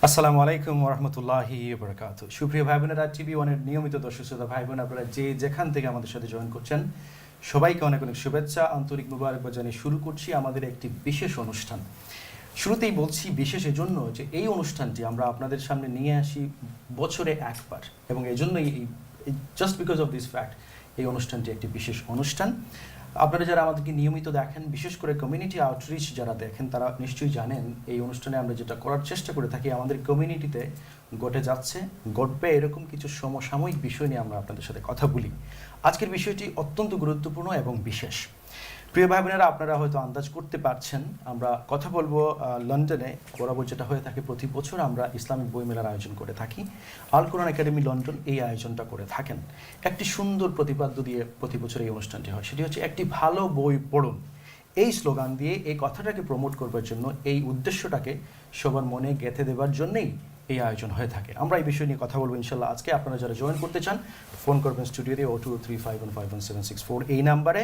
আসসালামু আলাইকুম ওরহমতুল্লাহি বারাকাতুহু। সুপ্রিয় ভাই বোনেরা, টিভি ওয়ানের নিয়মিত দর্শক শ্রোতা ভাই বোন, আপনারা যেখান থেকে আমাদের সাথে জয়েন করছেন, সবাইকে অনেক অনেক শুভেচ্ছা, আন্তরিক মুবারকবাদ জানিয়ে শুরু করছি আমাদের একটি বিশেষ অনুষ্ঠান। শুরুতেই বলছি বিশেষ এজন্য যে এই অনুষ্ঠানটি আমরা আপনাদের সামনে নিয়ে আসি বছরে একবার, এবং এজন্যই just because of this fact এই অনুষ্ঠানটি একটি বিশেষ অনুষ্ঠান। আপনারা যারা আমাদেরকে নিয়মিত দেখেন, বিশেষ করে কমিউনিটি আউটরিচ যারা দেখেন, তারা নিশ্চয়ই জানেন এই অনুষ্ঠানে আমরা যেটা করার চেষ্টা করে থাকি, আমাদের কমিউনিটিতে ঘটবে এরকম কিছু সমসাময়িক বিষয় নিয়ে আমরা আপনাদের সাথে কথা বলি। আজকের বিষয়টি অত্যন্ত গুরুত্বপূর্ণ এবং বিশেষ। প্রিয় ভাই বোনেরা, আপনারা হয়তো আন্দাজ করতে পারছেন আমরা কথা বলবো লন্ডনে বরাবর যেটা হয়ে থাকে, প্রতি বছর আমরা ইসলামিক বইমেলার আয়োজন করে থাকি। আল কোরআন একাডেমি লন্ডন এই আয়োজনটা করে থাকেন। একটি সুন্দর প্রতিপাদ্য দিয়ে প্রতি বছর এই অনুষ্ঠানটি হয়, সেটি হচ্ছে একটি ভালো বই পড়ুন। এই স্লোগান দিয়ে এই কথাটাকে প্রমোট করবার জন্য, এই উদ্দেশ্যটাকে সবার মনে গেঁথে দেওয়ার জন্যই এই আয়োজন হয়ে থাকে। আমরা এই বিষয় নিয়ে কথা বলবো ইনশাল্লাহ আজকে। আপনারা যারা জয়েন করতে চান, ফোন করবেন স্টুডিওতে 0235151764 এই নাম্বারে।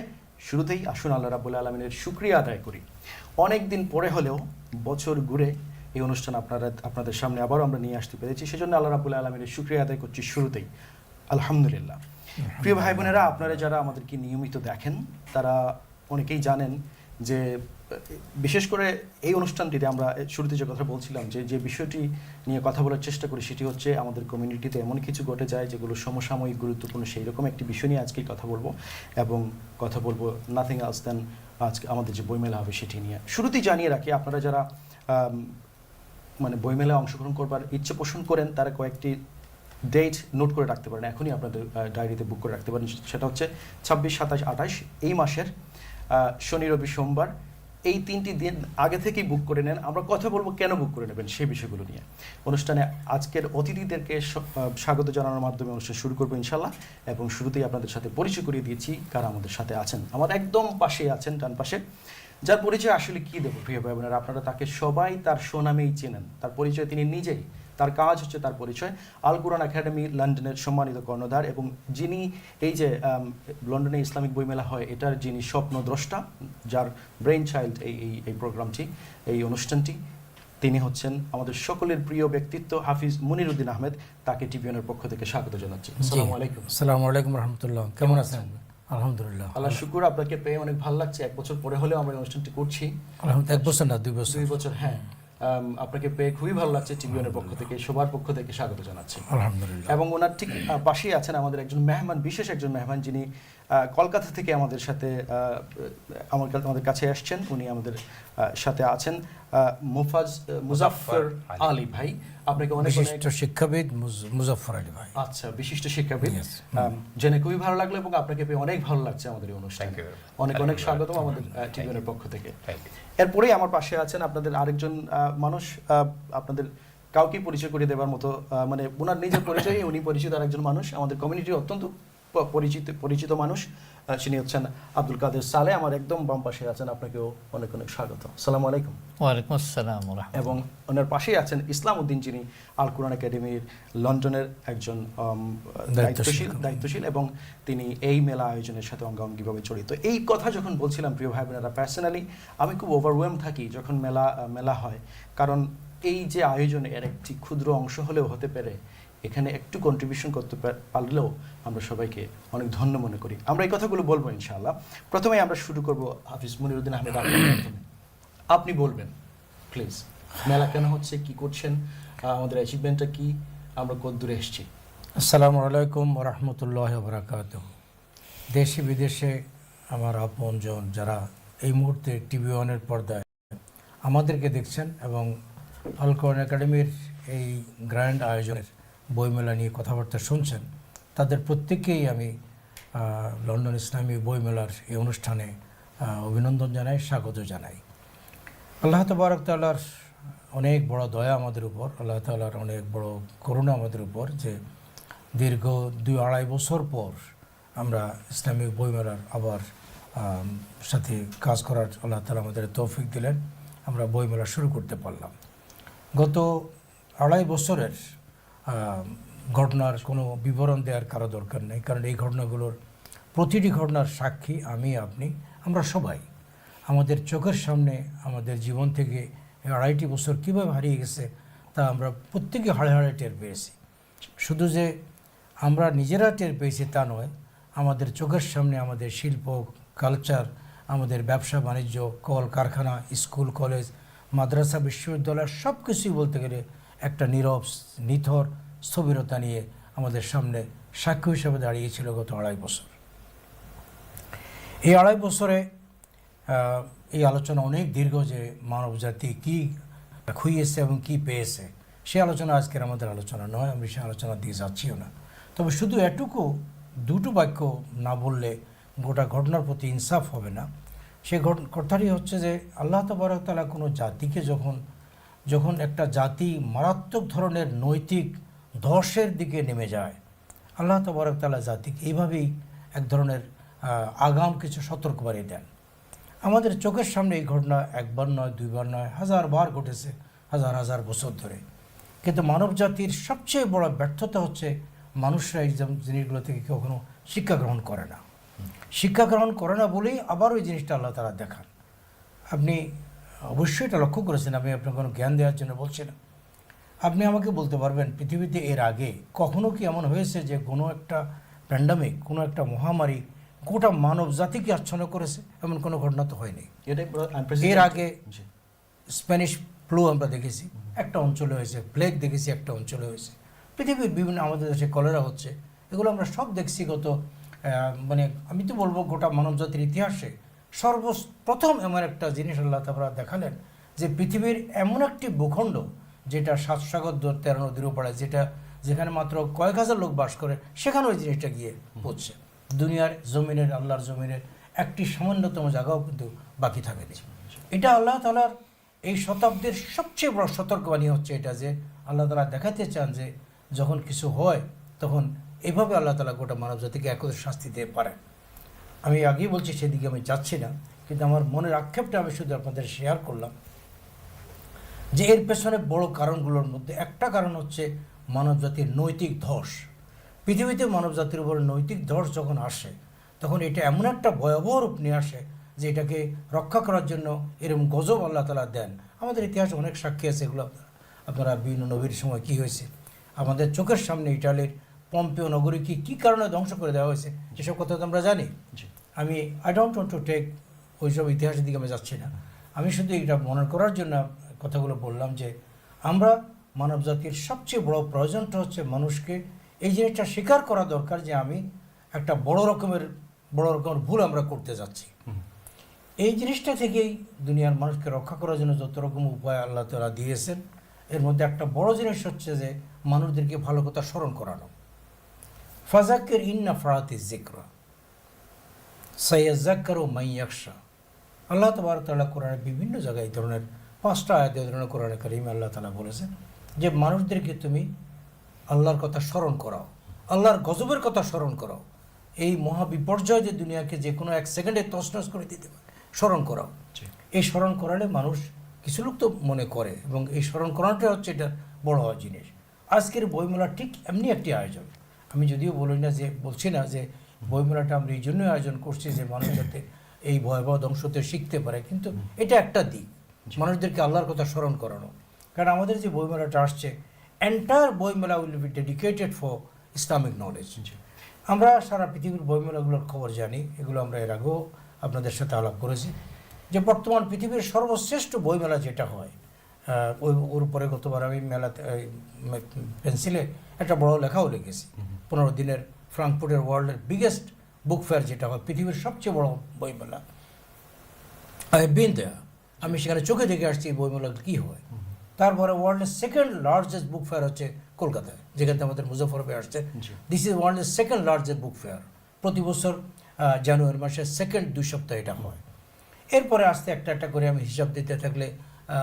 শুরুতেই আসুন আল্লাহ রাব্বুল আলামিনের শুকরিয়া আদায় করি। অনেক দিন পরে হলেও বছর ঘুরে এই অনুষ্ঠান আপনাদের সামনে আবারও আমরা নিয়ে আসতে পেরেছি, সেজন্য আল্লাহ রাব্বুল আলামিনের শুকরিয়া আদায় করছি শুরুতেই, আলহামদুলিল্লাহ। প্রিয় ভাই বোনেরা, আপনারা যারা আমাদেরকে নিয়মিত দেখেন, তারা অনেকেই জানেন যে বিশেষ করে এই অনুষ্ঠানটিতে আমরা শুরুতে যে কথা বলছিলাম, যে বিষয়টি নিয়ে কথা বলার চেষ্টা করি, সেটি হচ্ছে আমাদের কমিউনিটিতে এমন কিছু ঘটে যায় যেগুলো সমসাময়িক গুরুত্বপূর্ণ, সেই রকম একটি বিষয় নিয়ে আজকেই কথা বলবো। এবং কথা বলবো নাথিং এলস দেন আজকে আমাদের যে বইমেলা হবে সেটি নিয়ে। শুরুতেই জানিয়ে রাখি, আপনারা যারা বইমেলায় অংশগ্রহণ করবার ইচ্ছে পোষণ করেন, তারা কয়েকটি ডেট নোট করে রাখতে পারেন, এখনই আপনাদের ডায়েরিতে বুক করে রাখতে পারেন। সেটা হচ্ছে 26, 27, 28 এই মাসের শনি, রবি, সোমবার। এই 3টি দিন আগে থেকেই বুক করে নেন। আমরা কথা বলবো কেন বুক করে নেবেন সেই বিষয়গুলো নিয়ে। অনুষ্ঠানে আজকের অতিথিদেরকে স্বাগত জানানোর মাধ্যমে অনুষ্ঠান শুরু করবো ইনশাল্লাহ। এবং শুরুতেই আপনাদের সাথে পরিচয় করিয়ে দিয়েছি কারা আমাদের সাথে আছেন। আমার একদম পাশে আছেন, ডান পাশে, যার পরিচয় আসলে কি দেবো প্রিয় ভাই বোনেরা, আপনারা তাকে সবাই তার সুনামেই চেনেন। তার পরিচয় তিনি নিজেই, তার কাজ হচ্ছে তার পরিচয়। আল কোরআন একাডেমি লন্ডনের সম্মানিত কর্ণধার, এবং যিনি এই যে লন্ডনে ইসলামিক বইমেলা হয় এটার যিনি স্বপ্নদ্রষ্টা, যার ব্রেইন চাইল্ড এই প্রোগ্রামটি, এই অনুষ্ঠানটি, তিনি হচ্ছেন আমাদের সকলের প্রিয় ব্যক্তিত্ব হাফিজ মুনিরউদ্দিন আহমেদ। তাকে টিভিএনের পক্ষ থেকে স্বাগত জানাচ্ছি। আসসালামু আলাইকুম। আসসালামু আলাইকুম রহমতুল্লাহ। কেমন আছেন? আলহামদুলিল্লাহ, আল্লাহ শুকুর। আপনাকে পেয়ে অনেক ভালো লাগছে। 1 বছর পরে হলেও আমরা অনুষ্ঠানটি করছি। 1 বছর না 2 বছর। 2 বছর, হ্যাঁ। আপনাকে পেয়ে খুবই ভালো লাগছে। টিভিএনের পক্ষ থেকে সবার পক্ষ থেকে স্বাগত জানাচ্ছি, আলহামদুলিল্লাহ। এবং ওনার ঠিক পাশেই আছেন আমাদের একজন মেহমান, বিশেষ একজন মেহমান, যিনি কলকাতা থেকে আমাদের সাথে আমাদের কাছে আসছেন। উনি আমাদের সাথে আছেন মুজাফফর আলী ভাই। আপনাকে অনেক বিশিষ্ট শিক্ষাবিদ মুজাফফর আলী ভাই। আচ্ছা, বিশিষ্ট শিক্ষাবিদ, জেনে খুবই ভালো লাগলো, এবং আপনাকে পেয়ে অনেক ভালো লাগছে আমাদের এই অনুষ্ঠানে। অনেক অনেক স্বাগতম আমাদের টিভিএনের পক্ষ থেকে। এরপরেই আমার পাশে আছেন আপনাদের আরেকজন মানুষ, আপনাদের কাউকে পরিচয় করে দেওয়ার মতো, ওনার নিজের পরিচয়ই উনি পরিচিত আরেকজন মানুষ, আমাদের কমিউনিটির অত্যন্ত পরিচিত মানুষ। তিনি হচ্ছেন আব্দুল কাদের সালে। আমার একদম বাম পাশে আছেন, আপনাকেও অনেক অনেক স্বাগত। আসসালামু আলাইকুম। ওয়ালাইকুম আসসালাম। এবং ওনার পাশেই আছেন ইসলাম উদ্দিন, যিনি আল কোরআন একাডেমির লন্ডনের একজন দায়িত্বশীল, এবং তিনি এই মেলা আয়োজনের সাথে অঙ্গাঙ্গিভাবে জড়িত। এই কথা যখন বলছিলাম প্রিয় ভাই বোনেরা, পার্সোনালি আমি খুব ওভারওয়েলম থাকি যখন মেলা হয়, কারণ এই যে আয়োজন, এর একটি ক্ষুদ্র অংশ হলেও হতে পারে, এখানে একটু কন্ট্রিবিউশন করতে পারলেও আমরা সবাইকে অনেক ধন্য মনে করি। আমরা এই কথাগুলো বলবো ইনশাআল্লাহ। প্রথমে আমরা শুরু করব হাফিজ মুনিরউদ্দিন আহমেদ, আপনি বলবেন প্লিজ, মেলা কেন হচ্ছে, কি করছেন, আমাদের অ্যাচিভমেন্টটা কি, আমরা কত দূরে এসেছি। আসসালামু আলাইকুম ওয়া রাহমাতুল্লাহি ওয়া বারাকাতুহু। দেশে বিদেশে আমার আপনজন যারা এই মুহূর্তে টিভি ওয়ানের পর্দায় আমাদেরকে দেখছেন এবং আল কোরআন একাডেমির এই গ্র্যান্ড আয়োজনের বইমেলা নিয়ে কথাবার্তা শুনছেন, তাদের প্রত্যেককেই আমি লন্ডন ইসলামী বইমেলার এই অনুষ্ঠানে অভিনন্দন জানাই, স্বাগত জানাই। আল্লাহ তাবারক তাআলার অনেক বড় দয়া আমাদের উপর, আল্লাহ তাআলার অনেক বড় করুণা আমাদের উপর, যে দীর্ঘ 2-2.5 বছর পর আমরা ইসলামিক বইমেলার আবার সাথে কাজ করার আল্লাহ তাআলা আমাদের তৌফিক দিলেন। আমরা বইমেলা শুরু করতে পারলাম। গত 2.5 বছরের ঘটনার কোনো বিবরণ দেওয়ার কারো দরকার নেই, কারণ এই ঘটনাগুলোর প্রতিটি ঘটনার সাক্ষী আমি, আপনি, আমরা সবাই। আমাদের চোখের সামনে আমাদের জীবন থেকে 2.5 বছর কীভাবে হারিয়ে গেছে তা আমরা প্রত্যেকে হাড়ে হাড়ে টের পেয়েছি। শুধু যে আমরা নিজেরা টের পেয়েছি তা নয়, আমাদের চোখের সামনে আমাদের শিল্প, কালচার, আমাদের ব্যবসা বাণিজ্য, কল কারখানা, স্কুল কলেজ, মাদ্রাসা, বিশ্ববিদ্যালয় সব কিছুই বলতে গেলে একটা নীরব নিথর স্থবিরতা নিয়ে আমাদের সামনে সাক্ষ্য হিসেবে দাঁড়িয়েছিল গত 2.5 বছর। এই 2.5 বছরে এই আলোচনা অনেক দীর্ঘ, যে মানবজাতি কী খুইয়েছে এবং কী পেয়েছে, সে আলোচনা আজকের আমাদের আলোচনা নয়, আমি সে আলোচনা দিয়ে যাচ্ছিও না। তবে শুধু এটুকু দুটো বাক্য না বললে গোটা ঘটনার প্রতি ইনসাফ হবে না। সে কথাটি হচ্ছে যে আল্লাহ তাবারক তাআলা কোনো জাতিকে যখন একটা জাতি মারাত্মক ধরনের নৈতিক ধসের দিকে নেমে যায়, আল্লাহ তাবারক তাআলা জাতিকে এইভাবেই এক ধরনের আগাম কিছু সতর্কবাণী দেন। আমাদের চোখের সামনে এই ঘটনা একবার নয়, দুইবার নয়, হাজারবার ঘটেছে, হাজার হাজার বছর ধরে। কিন্তু মানব জাতির সবচেয়ে বড় ব্যর্থতা হচ্ছে মানুষরা এই জিনিসগুলো থেকে কখনো শিক্ষা গ্রহণ করে না। শিক্ষা গ্রহণ করে না বলেই আবার ওই জিনিসটা আল্লাহ তাআলা দেখান। আপনি অবশ্যই এটা লক্ষ্য করেছেন, আমি আপনাকে কোনো জ্ঞান দেওয়ার জন্য বলছি না। আপনি আমাকে বলতে পারবেন পৃথিবীতে এর আগে কখনো কি এমন হয়েছে যে কোনো একটা প্যান্ডামিক, কোনো একটা মহামারী গোটা মানব জাতিকে আচ্ছন্ন করেছে? এমন কোনো ঘটনা তো হয়নি। এর আগে স্প্যানিশ ফ্লু আমরা দেখেছি, একটা অঞ্চলে হয়েছে, প্লেগ দেখেছি, একটা অঞ্চলে হয়েছে। পৃথিবীর বিভিন্ন, আমাদের দেশে কলেরা হচ্ছে, এগুলো আমরা সব দেখছি। মানে আমি তো বলবো গোটা মানবজাতির ইতিহাসে সর্বপ্রথম এমন একটা জিনিস আল্লাহ তাআলা দেখালেন যে পৃথিবীর এমন একটি ভূখণ্ড যেটা 7 সাগর 13 নদীর ওপারে, যেখানে মাত্র কয়েক হাজার লোক বাস করে, সেখানে ওই জিনিসটা গিয়ে পড়ছে। দুনিয়ার জমিনের, আল্লাহর জমিনের একটি সামান্যতম জায়গাও কিন্তু বাকি থাকেনি। এটা আল্লাহ তাআলার এই শতাব্দীর সবচেয়ে বড় সতর্কবাণী হচ্ছে এটা, যে আল্লাহ তাআলা দেখাতে চান যে যখন কিছু হয় তখন এভাবে আল্লাহ তাআলা গোটা মানবজাতিকে একত্রে শাস্তি দিতে পারে। আমি আগেই বলছি, সেদিকে আমি যাচ্ছি না, কিন্তু আমার মনের আক্ষেপটা আমি শুধু আপনাদের শেয়ার করলাম যে এর পেছনে বড় কারণগুলোর মধ্যে একটা কারণ হচ্ছে মানবজাতির নৈতিক ধস। পৃথিবীতে মানবজাতির উপর নৈতিক ধস যখন আসে, তখন এটা এমন একটা ভয়াবহ রূপ নিয়ে আসে যে এটাকে রক্ষা করার জন্য এরকম গজব আল্লাহ তাআলা দেন। আমাদের ইতিহাসে অনেক সাক্ষী আছে, এগুলো আপনারা বিভিন্ন নবীর সময় কী হয়েছে, আমাদের চোখের সামনে ইটালির পম্পেও নগরী কী কারণে ধ্বংস করে দেওয়া হয়েছে, এসব কথা তো আমরা জানি। আমি I don't want to take ওইসব ইতিহাসের দিকে আমি যাচ্ছি না। আমি শুধু এটা মনে করার জন্য কথাগুলো বললাম যে আমরা মানবজাতির সবচেয়ে বড় প্রয়োজনটা হচ্ছে মানুষকে এই জিনিসটা স্বীকার করা দরকার যে আমি একটা বড় রকমের ভুল আমরা করতে যাচ্ছি। এই জিনিসটা থেকেই দুনিয়ার মানুষকে রক্ষা করার জন্য যত রকম উপায় আল্লাহ তাআলা দিয়েছেন, এর মধ্যে একটা বড় জিনিস হচ্ছে যে মানুষদেরকে ভালো কথা স্মরণ করানো। ফাযাক্কির ইন্না ফারাতিজ যিকরা সায়াযাক্কারু মান ইয়াখশা। আল্লাহ তাবারক তাআলা কোরআনের বিভিন্ন জায়গায় এই ধরনের 5টা আয়াত এই ধরনের কোরআনে কারিমে আল্লাহ তাআলা বলেছেন যে মানুষদেরকে তুমি আল্লাহর কথা স্মরণ করাও, আল্লাহর গজবের কথা স্মরণ করাও, এই মহা বিপর্যয় যে দুনিয়াকে যে কোনো 1 সেকেন্ডে তছনছ করে দিতে পারে, স্মরণ করাও। এই স্মরণ করালে মানুষ কিছু লোক তো মনে করে, এবং এই স্মরণ করানোটা হচ্ছে এটা বড় হওয়ার জিনিস। আজকের বইমেলা ঠিক এমনি একটি আয়োজন। আমি যদিও বলছি না যে বইমেলাটা আমরা এই জন্যই আয়োজন করছি যে মানুষ যাতে এই ভয়াবহ ধ্বংসতে শিখতে পারে, কিন্তু এটা একটা দিক, মানুষদেরকে আল্লাহর কথা স্মরণ করানো। কারণ আমাদের যে বইমেলাটা আসছে, এন্টায়ার বইমেলা will be dedicated for Islamic knowledge. আমরা সারা পৃথিবীর বইমেলাগুলোর খবর জানি, এগুলো আমরা এর আগেও আপনাদের সাথে আলাপ করেছি, যে বর্তমান পৃথিবীর সর্বশ্রেষ্ঠ বইমেলা যেটা হয়, ওর উপরে গতবার আমি মেলাতে পেন্সিলে একটা বড় লেখাও লিখেছি, 15 দিনের ফ্রাঙ্কফুর্টের ওয়ার্ল্ডের বিগেস্ট বুক ফেয়ার যেটা হয়, পৃথিবীর সবচেয়ে বড় বইমেলা। আই হ্যাভ বিন দেয়ার, আমি সেখানে চোখে দেখে আসছি এই বইমেলা কী হয়। তারপরে ওয়ার্ল্ডের সেকেন্ড লার্জেস্ট বুক ফেয়ার হচ্ছে কলকাতায়, যেখানে আমাদের মুজাফফরপুরে আসছে। দিস ইজ ওয়ার্ল্ডের সেকেন্ড লার্জেস্ট বুক ফেয়ার। প্রতি বছর জানুয়ারি মাসের সেকেন্ড 2 সপ্তাহ এটা হয়। এরপরে আস্তে একটা করে আমি হিসাব দিতে থাকলে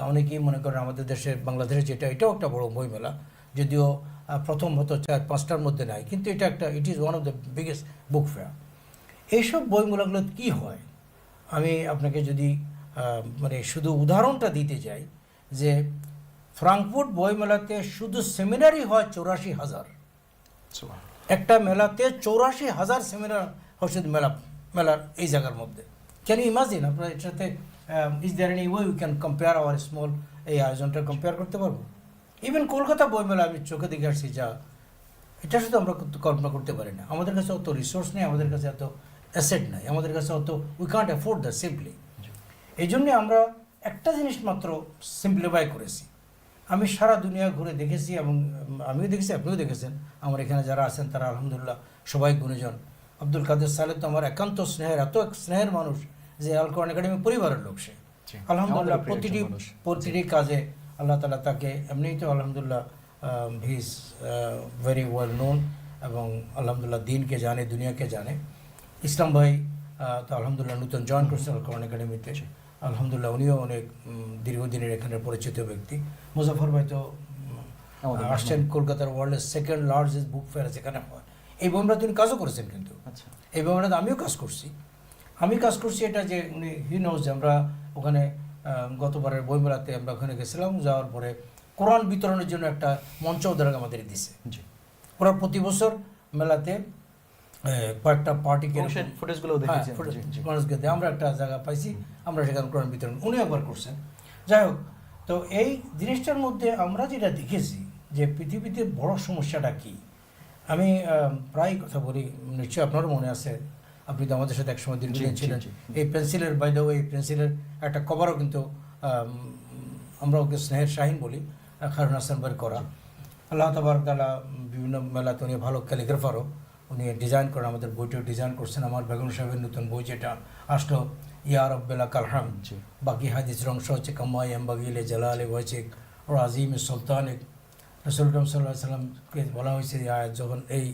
অনেকেই মনে করেন আমাদের দেশে, বাংলাদেশে যেটা, এটাও একটা বড় বইমেলা, যদিও প্রথম হতো 4-5টার মধ্যে নাই, কিন্তু এটা একটা, it is one of the biggest book fair. এইসব বইমেলাগুলো কী হয়, আমি আপনাকে যদি মানে শুধু উদাহরণটা দিতে চাই যে ফ্রাঙ্কফুর্ট বইমেলাতে শুধু সেমিনারই হয় 84,000। একটা মেলাতে 84,000 সেমিনার হয় শুধু মেলার এই জায়গার মধ্যে। Can you imagine? আপনার এর সাথে is there any way we can compare our small, এই আয়োজনটা কম্পেয়ার করতে পারবো? ইভেন কলকাতা বইমেলা আমি চোখে দেখে আসছি, যা এটা শুধু আমরা কল্পনা করতে পারি না। আমাদের কাছে অত রিসোর্স নেই, আমাদের কাছে এত অ্যাসেট নাই, আমাদের কাছে অত we can't afford the simply. এই জন্যে আমরা একটা জিনিস মাত্র সিম্পলিফাই করেছি। আমি সারা দুনিয়া ঘুরে দেখেছি এবং আমিও দেখেছি, আপনিও দেখেছেন, আমার এখানে যারা আছেন তারা আলহামদুলিল্লাহ সবাই গুণীজন। আব্দুল কাদের সালেহ তো আমার একান্ত স্নেহের, এত স্নেহের মানুষ যে আল কোরআন একাডেমি পরিবারের লোক সে। আলহামদুলিল্লাহ প্রতিটি কাজে আল্লাহ তালা তাকে এমনিই তো আলহামদুলিল্লাহ he is very well known এবং আলহামদুলিল্লাহ দিনকে জানে, দুনিয়াকে জানে। ইসলাম ভাই তো আলহামদুলিল্লাহ নতুন জয়েন করছেন আল কোরআন একাডেমিতে, আলহামদুলিল্লাহ উনিও অনেক দীর্ঘদিনের এখানে পরিচিত ব্যক্তি। মুজাফর ভাই তো আসছেন কলকাতার ওয়ার্ল্ডের সেকেন্ড লার্জেস্ট বুক ফেয়ার সেখানে হয়। এই বইমেলাতে উনি কাজও করেছেন, কিন্তু এই বইমেলাতে আমিও কাজ করছি। এটা যে উনি হি নোজ যে আমরা ওখানে গতবারের বইমেলাতে আমরা ওখানে গেছিলাম, যাওয়ার পরে কোরআন বিতরণের জন্য একটা মঞ্চ ওদের আমাদের দিছে। ওরা প্রতি বছর মেলাতে কয়েকটা পার্টিকে মানুষকে আমরা একটা জায়গা পাইছি, আমরা সেখানে কোরআন বিতরণ উনি একবার করছেন। যাই হোক, তো এই জিনিসটার মধ্যে আমরা যেটা দেখেছি যে পৃথিবীতে বড় সমস্যাটা কি, আমি প্রায় কথা বলি, নিশ্চয়ই আপনারও মনে আছে, আপনি তো আমাদের সাথে একসময় দীর্ঘদিন ছিলেন। এই পেন্সিলের বাইরে এই পেন্সিলের একটা কভারও কিন্তু আমরা ওকে স্নেহের শাহিন বলি, খারুন হাসান ভাইয়ের করা। আল্লাহ তাবারক তাআলা বিভিন্ন মেলাতে উনি ভালো ক্যালিগ্রাফারও, উনি ডিজাইন করেন, আমাদের বইটিও ডিজাইন করছেন। আমার বেগম সাহেবের নতুন বই যেটা আসলো ইয়া রব্বিল কালহাম, বাকি হাদিসের অংশ হচ্ছে কাম্মাই এমবাগিলে জালালে ওয়াজিক ও আজিম সুলতানিক। রাসূল করিম সাল্লাল্লাহু আলাইহি ওয়াসাল্লামকে বলা হয়েছে যে আয়াত যখন এই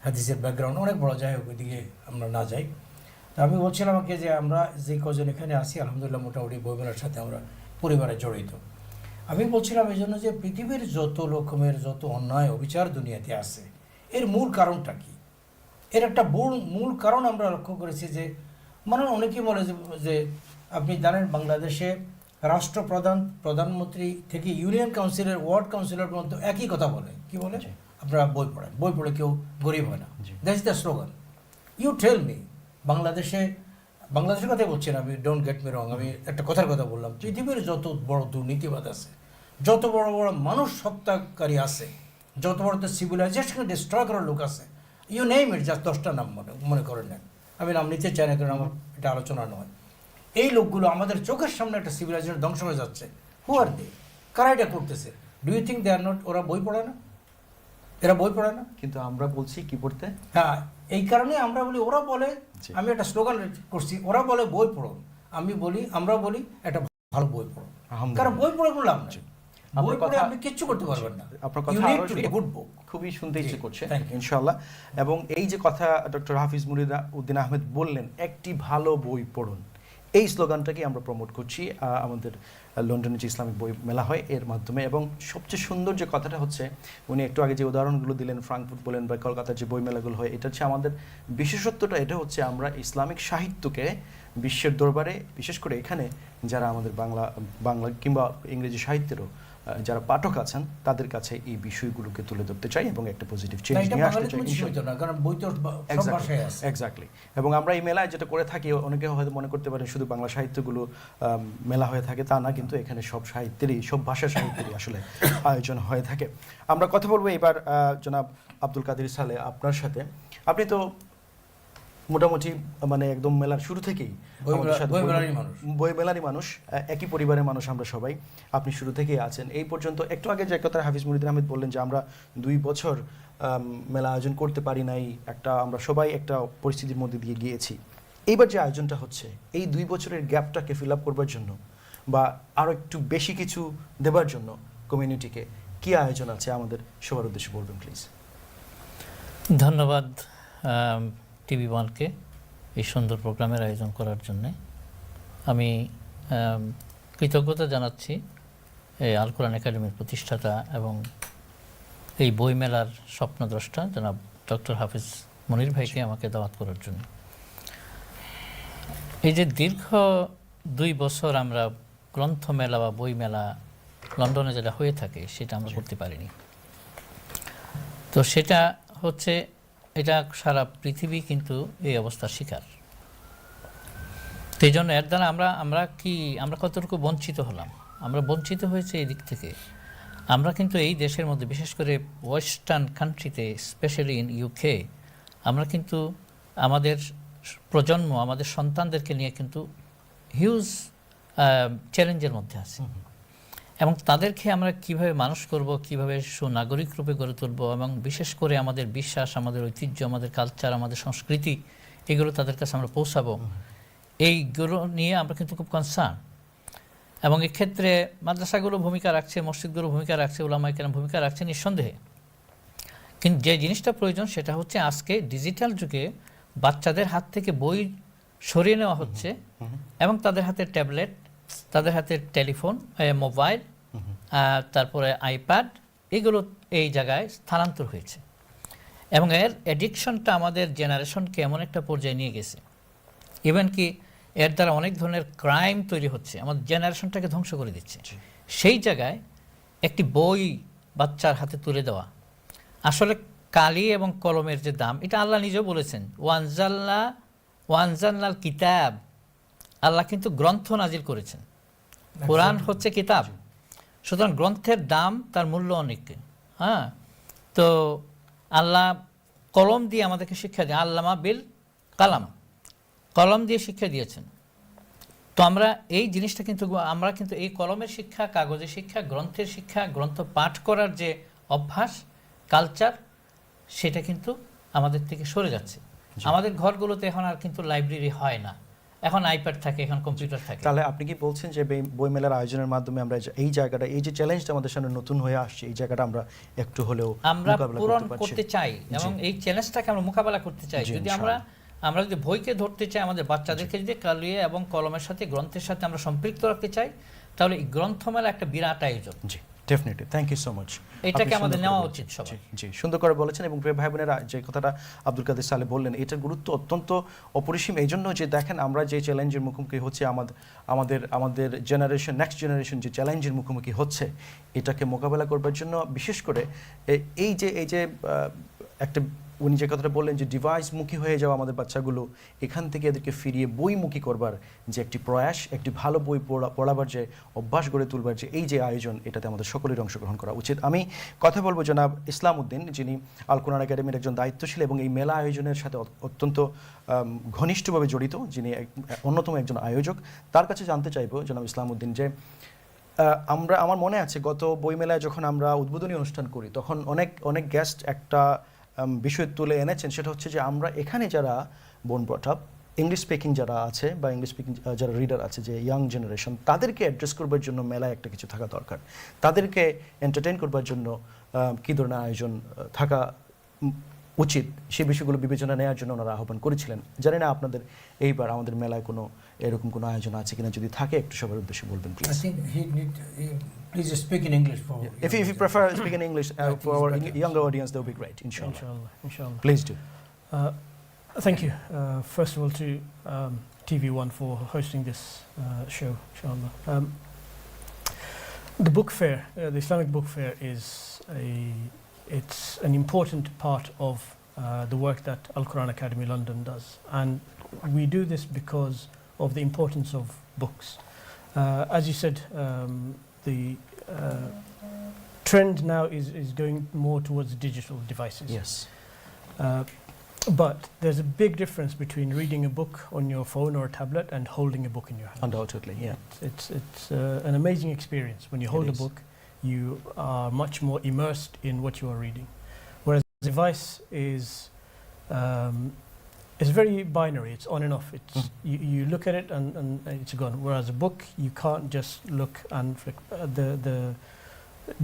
হাদিসের ব্যাকগ্রাউন্ড অনেক বড়, যাই হোক ওইদিকে আমরা না যাই। তো আমি বলছিলাম আমাকে যে আমরা যে কজন এখানে আসি আলহামদুলিল্লাহ মোটামুটি বইমেলার সাথে আমরা পরিবারে জড়িত। আমি বলছিলাম এই জন্য যে পৃথিবীর যত রকমের যত অন্যায় অবিচার দুনিয়াতে আছে, এর মূল কারণটা কি? এর একটা মূল কারণ আমরা লক্ষ্য করেছি যে অনেকেই বলে যে আপনি জানেন বাংলাদেশে রাষ্ট্রপ্রধান, প্রধানমন্ত্রী থেকে ইউনিয়ন কাউন্সিলের, ওয়ার্ড কাউন্সিলর মধ্যে একই কথা বলে, কি বলে? আপনারা বই পড়েন, বই পড়ে কেউ গরিব হয় না। That's the slogan. You tell me, বাংলাদেশের কথাই বলছি না আমি, ডোন্ট গেট মি রং, আমি একটা কথার কথা বললাম। পৃথিবীর যত বড় দুর্নীতিবাদ আছে, যত বড় বড় মানুষ হত্যাকারী আছে, যত বড় সিভিলাইজেশনকে ডিস্ট্রয় করার লোক আছে, ইউ নেম ইট, জাস্ট 10টা নাম মনে করেন না, আমি নাম নিতে চাই না কারণ আমার এটা আলোচনা নয়। এই লোকগুলো আমাদের চোখের সামনে একটা সিভিলাইজেশন ধ্বংস হয়ে যাচ্ছে। হু আর দে? কারা এটা করতেছে? Do you think they are not? ওরা বই পড়ে না? এরা বই পড়ে না? কিন্তু আমরা বলছি কি পড়তে? হ্যাঁ, এই কারণে আমরা বলি, ওরা বলে, আমি একটা স্লোগান করছি, ওরা বলে বই পড়ো, আমি বলি, আমরা বলি একটা ভালো বই পড়ো। কারণ বই পড়ে কোনো লাভ নেই, বই পড়ে আপনি কিচ্ছু করতে পারবেন না। আপনার কথা গুড বুক, খুবই শুনতে ইচ্ছে করছে ইনশাআল্লাহ। এবং এই যে কথা ডক্টর হাফিজ উদ্দিন আহমেদ বললেন, একটি ভালো বই পড়ুন, এই স্লোগানটাকে আমরা প্রমোট করছি আমাদের লন্ডনে যে ইসলামিক বই মেলা হয় এর মাধ্যমে। এবং সবচেয়ে সুন্দর যে কথাটা হচ্ছে, উনি একটু আগে যে উদাহরণগুলো দিলেন, ফ্রাঙ্কফুর্ট বলেন বা কলকাতার যে বই মেলাগুলো হয়, এটা হচ্ছে আমাদের বিশেষত্বটা, এটা হচ্ছে আমরা ইসলামিক সাহিত্যকে বিশ্বের দরবারে, বিশেষ করে এখানে যারা আমাদের বাংলা কিংবা ইংরেজি সাহিত্যেরও যারা পাঠক আছেন তাদের কাছে এই বিষয়গুলোকে তুলে ধরতে চাই এবং একটা পজিটিভ চেঞ্জ নিয়ে আসতে চাই। এক্স্যাক্টলি। এবং আমরা এই মেলায় যেটা করে থাকি, অনেকে হয়তো মনে করতে পারেন শুধু বাংলা সাহিত্যগুলো মেলা হয়ে থাকে, তা না, কিন্তু এখানে সব সাহিত্যেরই, সব ভাষা সাহিত্যেরই আসলে আয়োজন হয়ে থাকে। আমরা কথা বলবো এবার জনাব আব্দুল কাদের সালেহ আপনার সাথে। আপনি তো মোটামুটি একদম মেলার শুরু থেকেই বই মেলারই মানুষ, একই পরিবারের মানুষ আমরা সবাই, আপনি শুরু থেকেই আছেন এই পর্যন্ত। একটু আগে যে কথা হাফিজ মুহিউদ্দিন আহমেদ বললেন যে আমরা 2 বছর মেলা আয়োজন করতে পারি নাই, আমরা সবাই একটা পরিস্থিতির মধ্যে দিয়ে গিয়েছি। এইবার যে আয়োজনটা হচ্ছে, এই 2 বছরের গ্যাপটাকে ফিল আপ করবার জন্য বা আরও একটু বেশি কিছু দেবার জন্য কমিউনিটিকে কি আয়োজন আছে আমাদের সবার উদ্দেশ্যে বলবেন প্লিজ। ধন্যবাদ TV1কে এই সুন্দর প্রোগ্রামের আয়োজন করার জন্য। আমি কৃতজ্ঞতা জানাচ্ছি এই আল কোরআন একাডেমির প্রতিষ্ঠাতা এবং এই বইমেলার স্বপ্নদ্রষ্টা জনাব ডক্টর হাফিজ মনির ভাইকে আমাকে দাওয়াত করার জন্য। এই যে দীর্ঘ 2 বছর আমরা গ্রন্থমেলা বা বইমেলা লন্ডনে যেটা হয়ে থাকে সেটা আমরা করতে পারিনি, তো সেটা হচ্ছে, এটা সারা পৃথিবী কিন্তু এই অবস্থার শিকার। সেই জন্য এর দ্বারা আমরা কতটুকু বঞ্চিত হলাম? আমরা বঞ্চিত হয়েছে এই দিক থেকে, আমরা কিন্তু এই দেশের মধ্যে বিশেষ করে ওয়েস্টার্ন কান্ট্রিতে স্পেশালি ইন ইউকে আমরা কিন্তু আমাদের প্রজন্ম আমাদের সন্তানদেরকে নিয়ে কিন্তু হিউজ চ্যালেঞ্জের মধ্যে আছি এবং তাদেরকে আমরা কিভাবে মানুষ করব, কিভাবে সুনাগরিক রূপে গড়ে তুলব এবং বিশেষ করে আমাদের বিশ্বাস, আমাদের ঐতিহ্য, আমাদের কালচার, আমাদের সংস্কৃতি এগুলো তাদের কাছে আমরা পৌঁছাবো, এইগুলো নিয়ে আমরা কিন্তু খুব কনসার্ন। এবং এক্ষেত্রে মাদ্রাসাগুলো ভূমিকা রাখছে, মসজিদগুলো ভূমিকা রাখছে, উলামায়ে কেরাম ভূমিকা রাখছে নিঃসন্দেহে। কিন্তু যে জিনিসটা প্রয়োজন সেটা হচ্ছে আজকে ডিজিটাল যুগে বাচ্চাদের হাত থেকে বই সরিয়ে নেওয়া হচ্ছে এবং তাদের হাতে ট্যাবলেট, তাদের হাতে টেলিফোন, মোবাইল, তারপরে আইপ্যাড, এগুলো এই জায়গায় স্থানান্তর হয়েছে এবং এর অ্যাডিকশনটা আমাদের জেনারেশনকে এমন একটা পর্যায়ে নিয়ে গেছে, ইভেন কি এর দ্বারা অনেক ধরনের ক্রাইম তৈরি হচ্ছে, আমাদের জেনারেশনটাকে ধ্বংস করে দিচ্ছে। সেই জায়গায় একটি বই বাচ্চার হাতে তুলে দেওয়া, আসলে কালি এবং কলমের যে দাম, এটা আল্লাহ নিজেও বলেছেন, ওয়ানজালনাল কিতাব, আল্লাহ কিন্তু গ্রন্থ নাজিল করেছেন, কোরআন হচ্ছে কিতাব, সুতরাং গ্রন্থের দাম, তার মূল্য অনেক। হ্যাঁ, তো আল্লাহ কলম দিয়ে আমাদেরকে শিক্ষা দেয়, আল্লামা বিল কালাম, কলম দিয়ে শিক্ষা দিয়েছেন। তো আমরা এই জিনিসটা কিন্তু আমরা কিন্তু এই কলমের শিক্ষা, কাগজের শিক্ষা, গ্রন্থের শিক্ষা, গ্রন্থ পাঠ করার যে অভ্যাস, কালচার, সেটা কিন্তু আমাদের থেকে সরে যাচ্ছে। আমাদের ঘরগুলোতে এখন আর কিন্তু লাইব্রেরি হয় না, এখন আইপ্যাড থাকে, এখন কম্পিউটার থাকে। তাহলে আপনি কি বলছেন যে বইমেলার আয়োজনের মাধ্যমে আমরা এই জায়গাটা, এই যে চ্যালেঞ্জটা আমাদের সামনে নতুন হয়ে আসছে, এই জায়গাটা আমরা একটু হলেও আমরা পূরণ করতে চাই এবং এই চ্যালেঞ্জটাকে আমরা মোকাবেলা করতে চাই। যদি আমরা যদি বইকে ধরতে চাই, আমাদের বাচ্চাদেরকে যদি কালিয়ে এবং কলমের সাথে, গ্রন্থের সাথে আমরা সম্পৃক্ত রাখতে চাই, তাহলে এই গ্রন্থমেলা একটা বিরাট আয়োজন। জি, definitely, thank you so much. এটাকে আমাদের নেওয়া উচিত সবাই। জি, সুন্দর করে বলেছেন। এবং প্রিয় ভাই বোনেরা, যে কথাটা আব্দুল কাদের সালে বললেন, এটার গুরুত্ব অত্যন্ত অপরিসীম। এই জন্য যে দেখেন, আমরা যে চ্যালেঞ্জের মুখোমুখি হচ্ছে, আমাদের জেনারেশন, নেক্সট জেনারেশন যে চ্যালেঞ্জের মুখোমুখি হচ্ছে, এটাকে মোকাবেলা করবার জন্য বিশেষ করে এই যে একটা, উনি যে কথাটা বললেন যে ডিভাইসমুখী হয়ে যাওয়া আমাদের বাচ্চাগুলো, এখান থেকে এদেরকে ফিরিয়ে বইমুখী করবার যে একটি প্রয়াস, একটি ভালো বই পড়াবার যে অভ্যাস গড়ে তুলবার যে এই যে আয়োজন, এটাতে আমাদের সকলের অংশগ্রহণ করা উচিত। আমি কথা বলবো জনাব ইসলাম উদ্দিন, যিনি আল কোরআন একাডেমির একজন দায়িত্বশীল এবং এই মেলা আয়োজনের সাথে অত্যন্ত ঘনিষ্ঠভাবে জড়িত, যিনি অন্যতম একজন আয়োজক। তার কাছে জানতে চাইবো জনাব ইসলাম উদ্দিন, যে আমার মনে আছে গত বইমেলায় যখন আমরা উদ্বোধনী অনুষ্ঠান করি, তখন অনেক গেস্ট একটা বিষয় তুলে এনেছেন, সেটা হচ্ছে যে আমরা এখানে যারা born brought up, English speaking যারা আছে বা ইংলিশ স্পিকিং যারা রিডার আছে, যে ইয়াং জেনারেশন, তাদেরকে অ্যাড্রেস করবার জন্য মেলায় একটা কিছু থাকা দরকার, তাদেরকে এন্টারটেইন করবার জন্য কী ধরনের আয়োজন থাকা উচিত, সেই বিষয়গুলো বিবেচনা নেওয়ার জন্য ওনারা আহ্বান করেছিলেন। জানি না আপনাদের এইবার আমাদের মেলায় কোনো এরকম কোনো আয়োজন আছে কিনা, যদি থাকে একটু সবার উদ্দেশ্যে বলবেন please. Please speak in English for If you prefer speak in English for our younger audience, that would be great, inshallah. Inshallah. Please do. Thank you, first of all, to TV1 for hosting this show, inshallah. The book fair, the Islamic book fair, it's an important part of the work that Al Quran Academy London does, and we do this because of the importance of books. As you said, the trend now is going more towards digital devices. Yes. But there's a big difference between reading a book on your phone or a tablet and holding a book in your hand. Undoubtedly, yeah. It's an amazing experience. When you hold a book, you are much more immersed in what you are reading. Whereas the device is very binary. It's on and off. It's you look at it and it's gone. Whereas a book, you can't just look and flick. The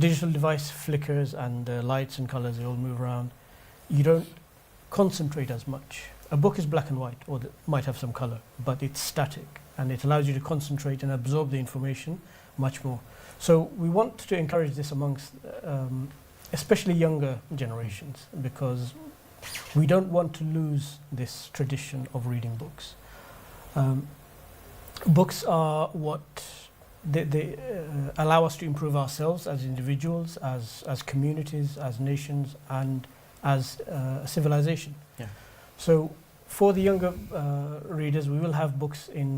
digital device flickers and the lights and colors, they all move around. You don't concentrate as much. A book is black and white, or might have some color, but it's static, and it allows you to concentrate and absorb the information much more. So we want to encourage this amongst especially younger generations, because we don't want to lose this tradition of reading books. Books are what they allow us to improve ourselves as individuals, as communities, as nations, and as a civilization. Yeah. So for the younger readers, we will have books in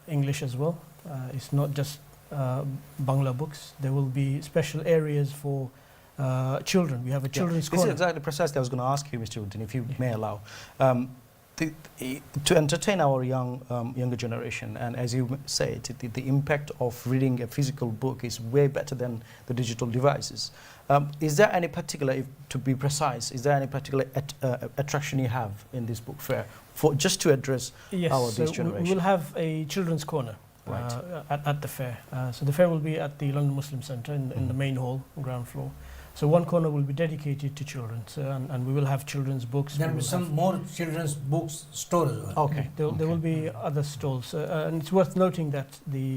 English as well. It's not just Bangla books. There will be special areas for children. We have a children's This is corner. exactly precisely I was going to ask you, Mr. Uddin, if you may allow. To entertain our younger generation, and as you say, the impact of reading a physical book is way better than the digital devices. Is there any particular, to be precise, is there any particular attraction you have in this book fair for just to address Yes, this so generation? we will have a children's corner Right. at the fair. So the fair will be at the London Muslim Centre in the main hall, ground floor. So one corner will be dedicated to children, and we will have children's books. There will we be will some have- more children's books store as well. Okay. There will be other stalls, and it's worth noting that the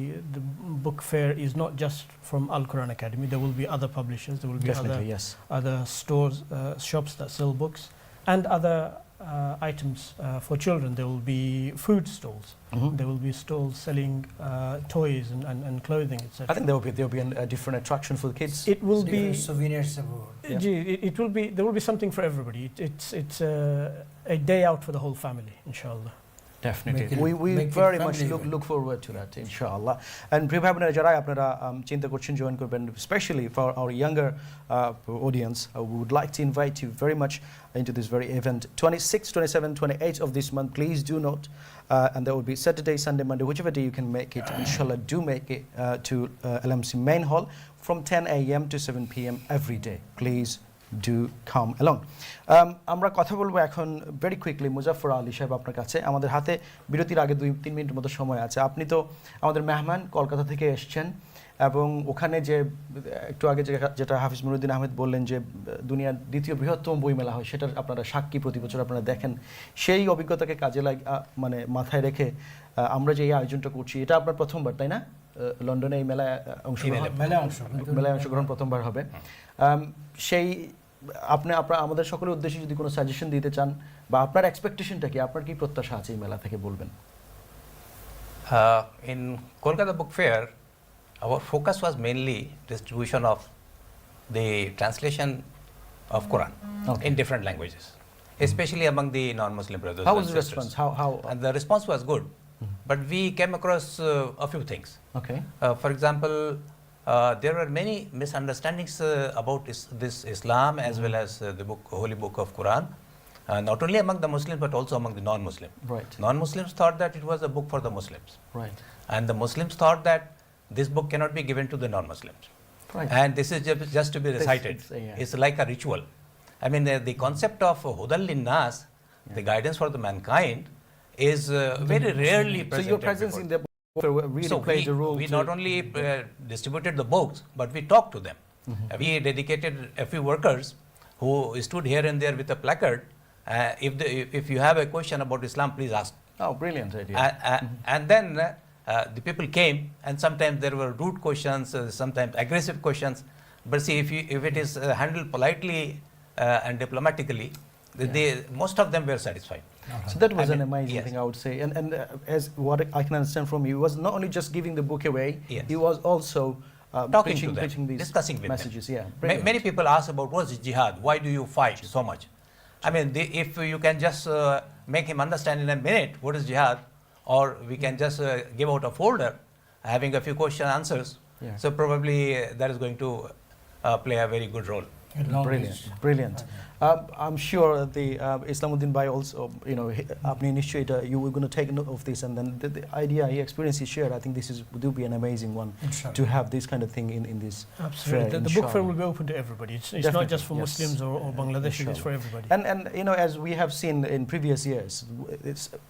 book fair is not just from Al Quran Academy. There will be other publishers. There will be Definitely, yes. other stores, shops that sell books, and other items for children. There will be food stalls. Mhm. There will be stalls selling toys and clothing, etc. I think there will be a different attraction for the kids. It will be. Different souvenirs about. Yeah. It will be. There will be something for everybody. It's a day out for the whole family, inshallah. Definitely. Make it- We make it very much family event. look forward to that, inshallah. And প্রিয় ভাই বোনেরা যারা আপনারা চিন্তা করছেন join করবেন, especially for our younger audience, we would like to invite you very much into this very event. 26, 27, 28 of this month, please do note. And there will be Saturday, Sunday, Monday, whichever day you can make it, inshallah, do make it to LMC main hall from 10 a.m. to 7 p.m. every day. Please do come along. আমরা কথা বলবো এখন very quickly Muzaffar Ali সাহেব আপনার কাছে। আমাদের হাতে বিরতির আগে 2-3 মিনিটের মতো সময় আছে। আপনি তো আমাদের মেহমান, কলকাতা থেকে এসেছেন, এবং ওখানে যে একটু আগে যেটা হাফিজ মুনুদ্দিন আহমেদ বললেন যে দুনিয়ার দ্বিতীয় বৃহত্তম বইমেলা হয়, সেটার আপনারা সাক্ষী, প্রতি বছর আপনারা দেখেন। সেই অভিজ্ঞতাকে কাজে মানে মাথায় রেখে আমরা যে এই আয়োজনটা করছি, এটা আপনার প্রথমবার, তাই না? লন্ডনে এই মেলায় মেলায় অংশগ্রহণ প্রথমবার হবে। সেই আপনি আমাদের সকলের উদ্দেশ্যে যদি কোনো সাজেশন দিতে চান, বা আপনার এক্সপেকটেশনটা কি, আপনার কি প্রত্যাশা আছে এই মেলা থেকে, বলবেন। In Kolkata Book Fair, our focus was mainly distribution of the translation of Quran in different languages, especially among the non-Muslim brothers How and was the sisters. response? How And the response was good, but we came across a few things. Okay. For example, there were many misunderstandings about this Islam as well as the holy book of Quran, not only among the Muslims but also among the non-Muslims. Right. Non-Muslims thought that it was a book for the Muslims, Right. and the Muslims thought that this book cannot be given to the non-Muslims. Right. And this is just to be recited. yeah. It's like a ritual. I mean, the concept of Hudal Linnas, the guidance for the mankind, is very rarely So present. your presence in the book fair really plays a role. We to- not only distributed the books, but we talked to them. We dedicated a few workers who stood here and there with a placard. If you have a question about Islam, please ask. Oh, brilliant idea. And then the people came, and sometimes there were rude questions, sometimes aggressive questions. But see, if it is handled politely and diplomatically, most of them were satisfied. So that was I an mean, amazing yes. thing, I would say. And as what I can understand from you, he was not only just giving the book away, Yes. he was also Talking to them, preaching these discussing with messages. them. Yeah, brilliant. Many people ask about what's jihad, why do you fight so much? I mean, if you can just make him understand in a minute what is jihad, or we can just give out a folder having a few question answers, Yeah. so probably that is going to play a very good role. Brilliant, brilliant. I'm sure the Islamuddin Bhai also, apni nishchay you were going to take note of this, and then the idea he experienced he shared, I think this would be an amazing one Inshallah. to have this kind of thing in this Absolutely. fair. The book fair inshallah. will be open to everybody. It's not Definitely, just for yes. Muslims or Bangladeshis, it's Inshallah. for everybody. And as we have seen in previous years,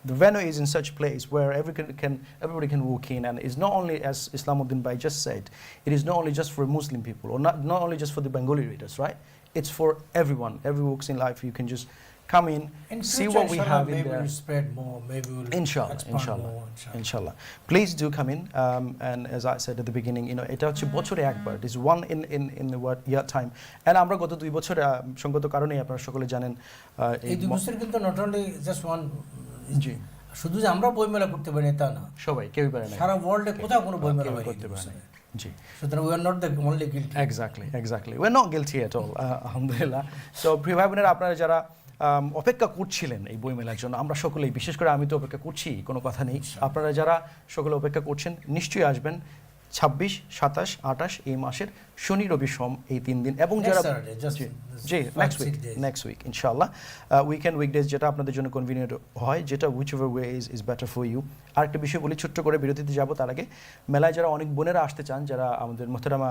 the venue is in such place where everybody can walk in, and it's not only, as Islamuddin Bhai just said, it is not only just for Muslim people, or not only just for the Bengali readers, right? It's for everyone. Every walks in life, you can just come in, see what we have in maybe there. we'll spread more, maybe we'll Inshallah, expand inshallah, more, inshallah. Please do come in. And as I said at the beginning, এটা হচ্ছে বছরে একবার. It is one in the year time. And আমরা গত 2 বছর সঙ্গত কারণেই আপনারা সকলে জানেন এই 2 বছর কিন্তু নট অনলি জাস্ট ওয়ান, জি, শুধু যে আমরা বইমেলা করতে পারি তা না, সবাই কেউই পারে না। সারা ওয়ার্ল্ডে কোথাও কোনো বইমেলা কেউই হয়নি করতে পারে না। জি। সুতরাং we are not the only guilty. Exactly. We're not guilty at all, alhamdulillah. So প্রিয় ভাই বোনেরা, আপনারা যারা অপেক্ষা করছিলেন এই বইমেলার জন্য, আমরা সকলেই, বিশেষ করে আমি তো অপেক্ষা করছি, কোনো কথা নেই, আপনারা যারা সকলে অপেক্ষা করছেন নিশ্চয়ই আসবেন। 26, 27, 28 এই মাসের শনি রবি সোম এই 3 দিন এবং যারা জি নেক্সট উইক ইনশাআল্লাহ উইকডেজ যেটা আপনাদের জন্য কনভিনিয়েন্ট হয়, যেটা whichever way is better for you. আরেকটা বিষয় বলি, ছোট্ট করে বিরতিতে যাব তার আগে, মেলায় যারা অনেক বোনেরা আসতে চান, যারা আমাদের মোহতারামা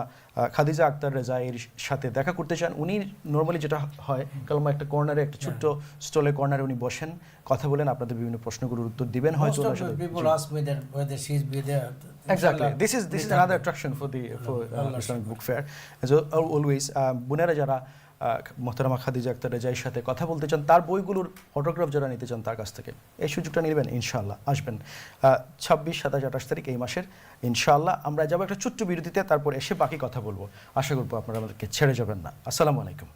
খাদিজা আক্তার রেজা এর সাথে দেখা করতে চান, উনি নর্মালি যেটা হয় কালমা একটা কর্নারে, একটা ছোট্ট স্টলে কর্নারে উনি বসেন, কথা বলেন, আপনাদের বিভিন্ন প্রশ্নগুলোর উত্তর দিবেন হয়তো। Exactly. This is another attraction for Islamic Book Fair. So always বোনেরা যারা মোহতারামা খাদিজা আক্তার রেজাইর সাথে কথা বলতে চান, তার বইগুলোর অটোগ্রাফ যারা নিতে চান তার কাছ থেকে এই সুযোগটা নেবেন ইনশাআল্লাহ। আসবেন 26, 27, 28 তারিখ এই মাসের ইনশাআল্লাহ। আমরা যাবো একটা ছোট্ট বিরতিতে, তারপর এসে বাকি কথা বলবো। আশা করবো আপনারা আমাদেরকে ছেড়ে যাবেন না। আসসালামু আলাইকুম।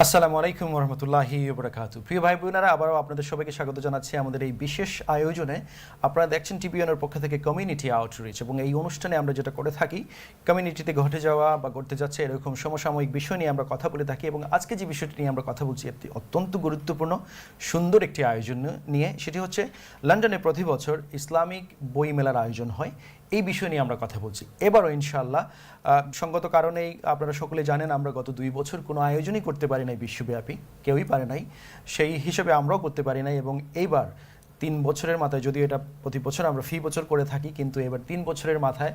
আসসালামু আলাইকুম রহমতুল্লাহি বরকাতু। প্রিয় ভাই বোনেরা, আবারও আপনাদের সবাইকে স্বাগত জানাচ্ছি আমাদের এই বিশেষ আয়োজনে। আপনারা দেখছেন টিভিএনের পক্ষ থেকে কমিউনিটি আউটরিচ, এবং এই অনুষ্ঠানে আমরা যেটা করে থাকি, কমিউনিটিতে ঘটে যাওয়া বা ঘটতে যাচ্ছে এরকম সমসাময়িক বিষয় নিয়ে আমরা কথা বলে থাকি। এবং আজকে যে বিষয়টি নিয়ে আমরা কথা বলছি একটি অত্যন্ত গুরুত্বপূর্ণ সুন্দর একটি আয়োজন নিয়ে, সেটি হচ্ছে লন্ডনে প্রতি বছর ইসলামিক বই মেলার আয়োজন হয়। এই বিষয় নিয়ে আমরা কথা বলছি। এবারও ইনশাআল্লাহ সঙ্গত কারণেই আপনারা সকলে জানেন, আমরা গত 2 বছর কোনো আয়োজনই করতে পারি নাই বিশ্বব্যাপী, কেউই পারে নাই, সেই হিসেবে আমরাও করতে পারি নাই। এবং এইবার 3 বছরের মাথায়, যদিও এটা প্রতি বছর আমরা ফি বছর করে থাকি, কিন্তু এবার 3 বছরের মাথায়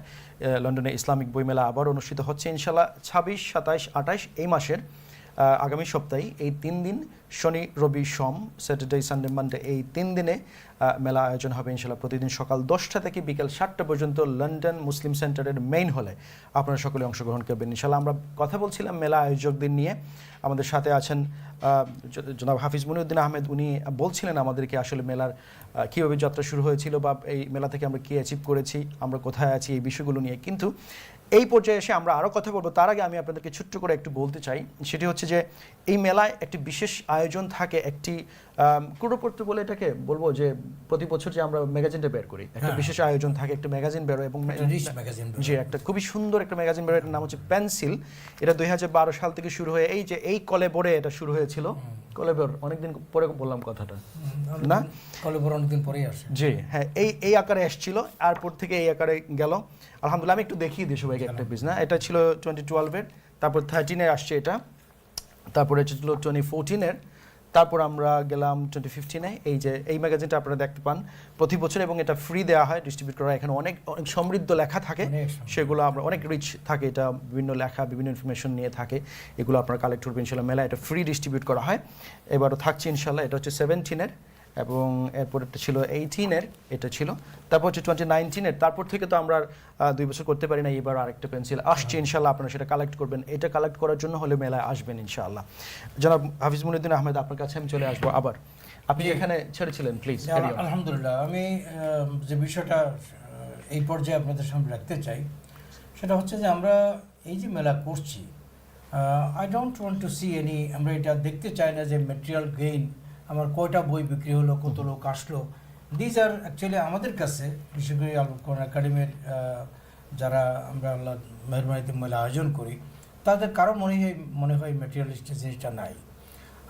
লন্ডনে ইসলামিক বইমেলা আবার অনুষ্ঠিত হচ্ছে ইনশাআল্লাহ 26, 27, 28 এই মাসের আগামী সপ্তাহে। এই 3 দিন, শনি রবি সোম, স্যাটারডে সানডে মানডে, এই 3 দিনে মেলা আয়োজন হবে ইনশাআল্লাহ। প্রতিদিন সকাল 10টা থেকে বিকেল 7টা পর্যন্ত লন্ডন মুসলিম সেন্টারের মেইন হলে আপনারা সকলে অংশগ্রহণ করবেন ইনশাআল্লাহ। আমরা কথা বলছিলাম মেলা আয়োজকদের নিয়ে। আমাদের সাথে আছেন জনাব হাফিজ মুনিউদ্দিন আহমেদ। উনি বলছিলেন আমাদেরকে আসলে মেলার কীভাবে যাত্রা শুরু হয়েছিল, বা এই মেলা থেকে আমরা কী অ্যাচিভ করেছি, আমরা কোথায় আছি, এই বিষয়গুলো নিয়ে। কিন্তু এই পর্যায়ে এসে আমরা আরও কথা বলবো, তার আগে আমি আপনাদেরকে ছোট্ট করে একটু বলতে চাই। সেটি হচ্ছে যে এই মেলায় একটি বিশেষ আয়োজন থাকে, একটি ক্রুডোপত্র বলে এটাকে বলবো, যে প্রতি বছর যে আমরা ম্যাগাজিনটা বের করি, একটা বিশেষ আয়োজন থাকে, একটা ম্যাগাজিন বেরোয়, এবং জি একটা খুবই সুন্দর একটা ম্যাগাজিন বেরোয়, এটার নাম হচ্ছে পেন্সিল। এটা 2012 সাল থেকে শুরু হয়ে এই কলেবরে এটা শুরু হয়েছিল। কলেবর অনেকদিন পরে বললাম কথাটা না, কলেবর অনেকদিন পরেই আসে। জি হ্যাঁ, এই আকারে এসেছিল, এরপর থেকে এই আকারে গেল। আলহামদুলিল্লাহ। আমি একটু দেখিয়ে দিই সবাইকে একটা পিস না। এটা ছিল 2012-এর, তারপর 13-এর আসছে এটা, তারপরে ছিল 2014-এর, তারপর আমরা গেলাম 2015-এ। এই যে এই ম্যাগাজিনটা আপনারা দেখতে পান প্রতি বছর, এবং এটা ফ্রি দেওয়া হয়, ডিস্ট্রিবিউট করা হয়। এখানে অনেক অনেক সমৃদ্ধ লেখা থাকে, সেগুলো আমরা অনেক রিচ থাকে, এটা বিভিন্ন লেখা, বিভিন্ন ইনফরমেশন নিয়ে থাকে, এগুলো আপনারা কালেক্ট করবেন ইনশাল্লাহ। মেলা এটা ফ্রি ডিস্ট্রিবিউট করা হয়, এবারও থাকছে ইনশাল্লাহ। এটা হচ্ছে 17-এর, এবং এরপর একটা ছিল 18-এর, এটা ছিল, তারপর হচ্ছে 2019-এর। তারপর থেকে তো আমরা 2 বছর করতে পারি না, এবার আরেকটা পেন্সিল আসছে ইনশাল্লাহ। আপনারা সেটা কালেক্ট করবেন। এটা কালেক্ট করার জন্য হলে মেলায় আসবেন ইনশাআল্লাহ। জনাব হাফিজ মুনিউদ্দিন আহমেদ, আপনার কাছে আমি চলে আসবো আবার। আপনি এখানে ছেড়েছিলেন, প্লিজ। আলহামদুলিল্লাহ। আমি যে বিষয়টা এই পর্যায়ে আপনাদের সামনে রাখতে চাই, সেটা হচ্ছে যে আমরা এই যে মেলা করছি, I don't want two C any, আমরা এটা দেখতে চাই না যে ম্যাটেরিয়াল গেইন, আমার কয়টা বই বিক্রি হলো, কত লোক আসলো। দিজ আর অ্যাকচুয়ালি আমাদের কাছে, বিশেষ করে আল কোরআন একাডেমির যারা আমরা আল্লাহ মেহরবানিতে মেলা আয়োজন করি, তাদের কারো মনে হয় ম্যাটেরিয়ালিস্টিক জিনিসটা নাই।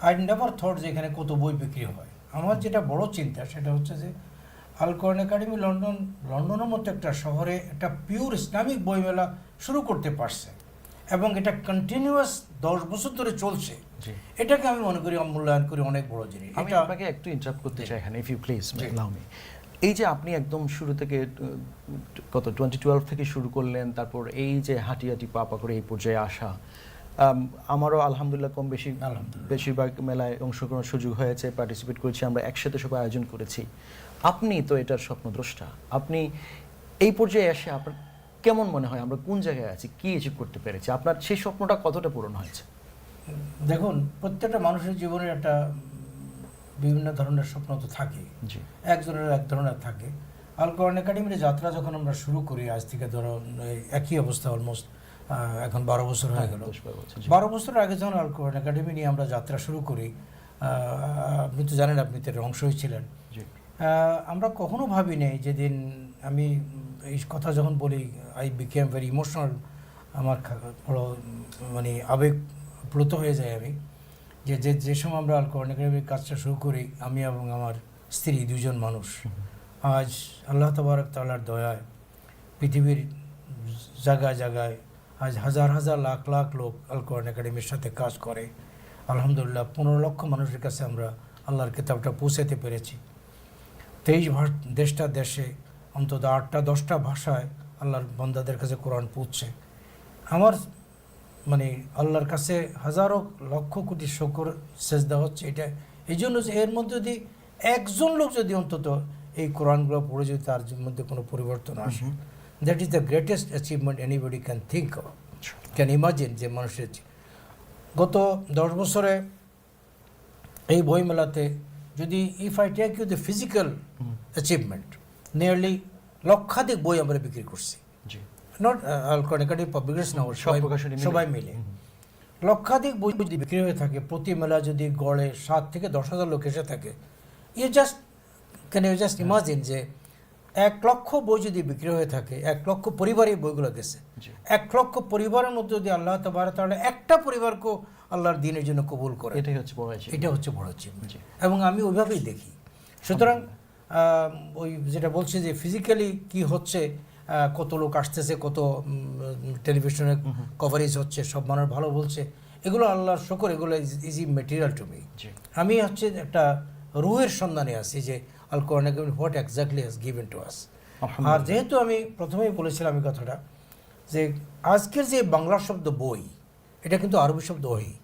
আই নেভার থট যে এখানে কত বই বিক্রি হয়। আমার যেটা বড় চিন্তা সেটা হচ্ছে যে আল কোরআন একাডেমি লন্ডনের মতো একটা শহরে একটা পিওর ইসলামিক বই মেলা শুরু করতে পারছে, এবং এটা কন্টিনিউয়াস 10 বছর ধরে চলছে। এটাকে আমি মনে করি, মূল্যায়ন করি অনেক বড় জিনিস। আমি আপনাকে একটু ইন্টারাপ্ট করতে চাই এখানে, if you please allow me. এই যে আপনি একদম শুরু থেকে কত 2012 থেকে শুরু করলেন, তারপর এই যে হাঁটি পা করে এই পর্যায়ে আসা, আমারও আলহামদুলিল্লাহ কম বেশি বেশিরভাগ মেলায় অংশগ্রহণের সুযোগ হয়েছে, পার্টিসিপেট করেছি, আমরা একসাথে সবাই আয়োজন করেছি। আপনি তো এটার স্বপ্নদ্রষ্টা, আপনি এই পর্যায়ে এসে আপনার কেমন মনে হয়, আমরা কোন জায়গায় আছি, কি অ্যাচিভ করতে পেরেছি, আপনার সেই স্বপ্নটা কতটা পূরণ হয়েছে? দেখুন, প্রত্যেকটা মানুষের জীবনের একটা বিভিন্ন ধরনের স্বপ্ন তো থাকে, একজনের এক ধরনের থাকে। আল কোরআন একাডেমির যাত্রা যখন আমরা শুরু করি, আজ থেকে ধরো একই অবস্থা, অলমোস্ট এখন 12 বছর হয়ে গেল। 12 বছর আগে যখন আল কোরআন একাডেমি নিয়ে আমরা যাত্রা শুরু করি, আপনি তো জানেন, আপনি তো অংশই ছিলেন, আমরা কখনো ভাবি নেই, যেদিন আমি এই কথা যখন বলি, আই বিকেম ভেরি ইমোশনাল, আমার বড় মানে আবেগপ্লুত হয়ে যায় আমি, যে সময় আমরা আল কোরআন একাডেমির কাজটা শুরু করি, আমি এবং আমার স্ত্রী, 2জন মানুষ, আজ আল্লাহ তাবারক তাআলার দয়ায় পৃথিবীর জায়গায় জায়গায় আজ হাজার হাজার লাখ লাখ লোক আল কোরআন একাডেমির সাথে কাজ করে। আলহামদুলিল্লাহ 15 লক্ষ মানুষের কাছে আমরা আল্লাহর কিতাবটা পৌঁছাতে পেরেছি। 23 দেশে অন্তত 8টা-10টা ভাষায় আল্লাহর বান্দাদের কাছে কোরআন পৌঁছছে। আমার মানে আল্লাহর কাছে হাজারো লক্ষ কোটি শুকর সেজদা হচ্ছে। এটা এই জন্য যে এর মধ্যে যদি একজন লোক যদি অন্তত এই কোরআনগুলো পড়ে যদি তার মধ্যে কোনো পরিবর্তন আসে, that is the greatest achievement anybody can think of, can imagine. যে মানুষের গত 10 বছরে এই বইমেলাতে, যদি if I take you the physical achievement, nearly লক্ষাধিক বই আমরা বিক্রি করছি। Not Al Quran academy publication, সবাই মিলে লক্ষাধিক বই যদি বিক্রি হয়ে থাকে, প্রতি মেলা যদি গড়ে 7 থেকে 10,000 লোক এসে থাকে, ইউ জাস্ট ইমাজিন যে 1 লক্ষ বই যদি বিক্রি হয়ে থাকে, 1 লক্ষ পরিবারই বইগুলো গেছে, 1 লক্ষ পরিবারের মধ্যে যদি আল্লাহ তাবারক ওয়া তাআলা একটা পরিবারকে আল্লাহর দ্বীনের জন্য কবুল করে, এটাই হচ্ছে বড় achievement। এটা হচ্ছে বড় achievement। এবং আমি ওইভাবেই দেখি। সুতরাং ওই যেটা বলছি যে ফিজিক্যালি কি হচ্ছে, কত লোক আসতেছে, কত টেলিভিশনে কভারেজ হচ্ছে, সব মানুষ ভালো বলছে, এগুলো আল্লাহর শুকর, এগুলো ইজ মেটেরিয়াল টু মি। আমি হচ্ছে একটা রুহের সন্ধানে আছি যে আল কোরআন what exactly has given to us. আর যেহেতু আমি প্রথমেই বলেছিলাম এই কথাটা যে আজকের যে বাংলা শব্দ বই, এটা কিন্তু আরবি শব্দ ওহী।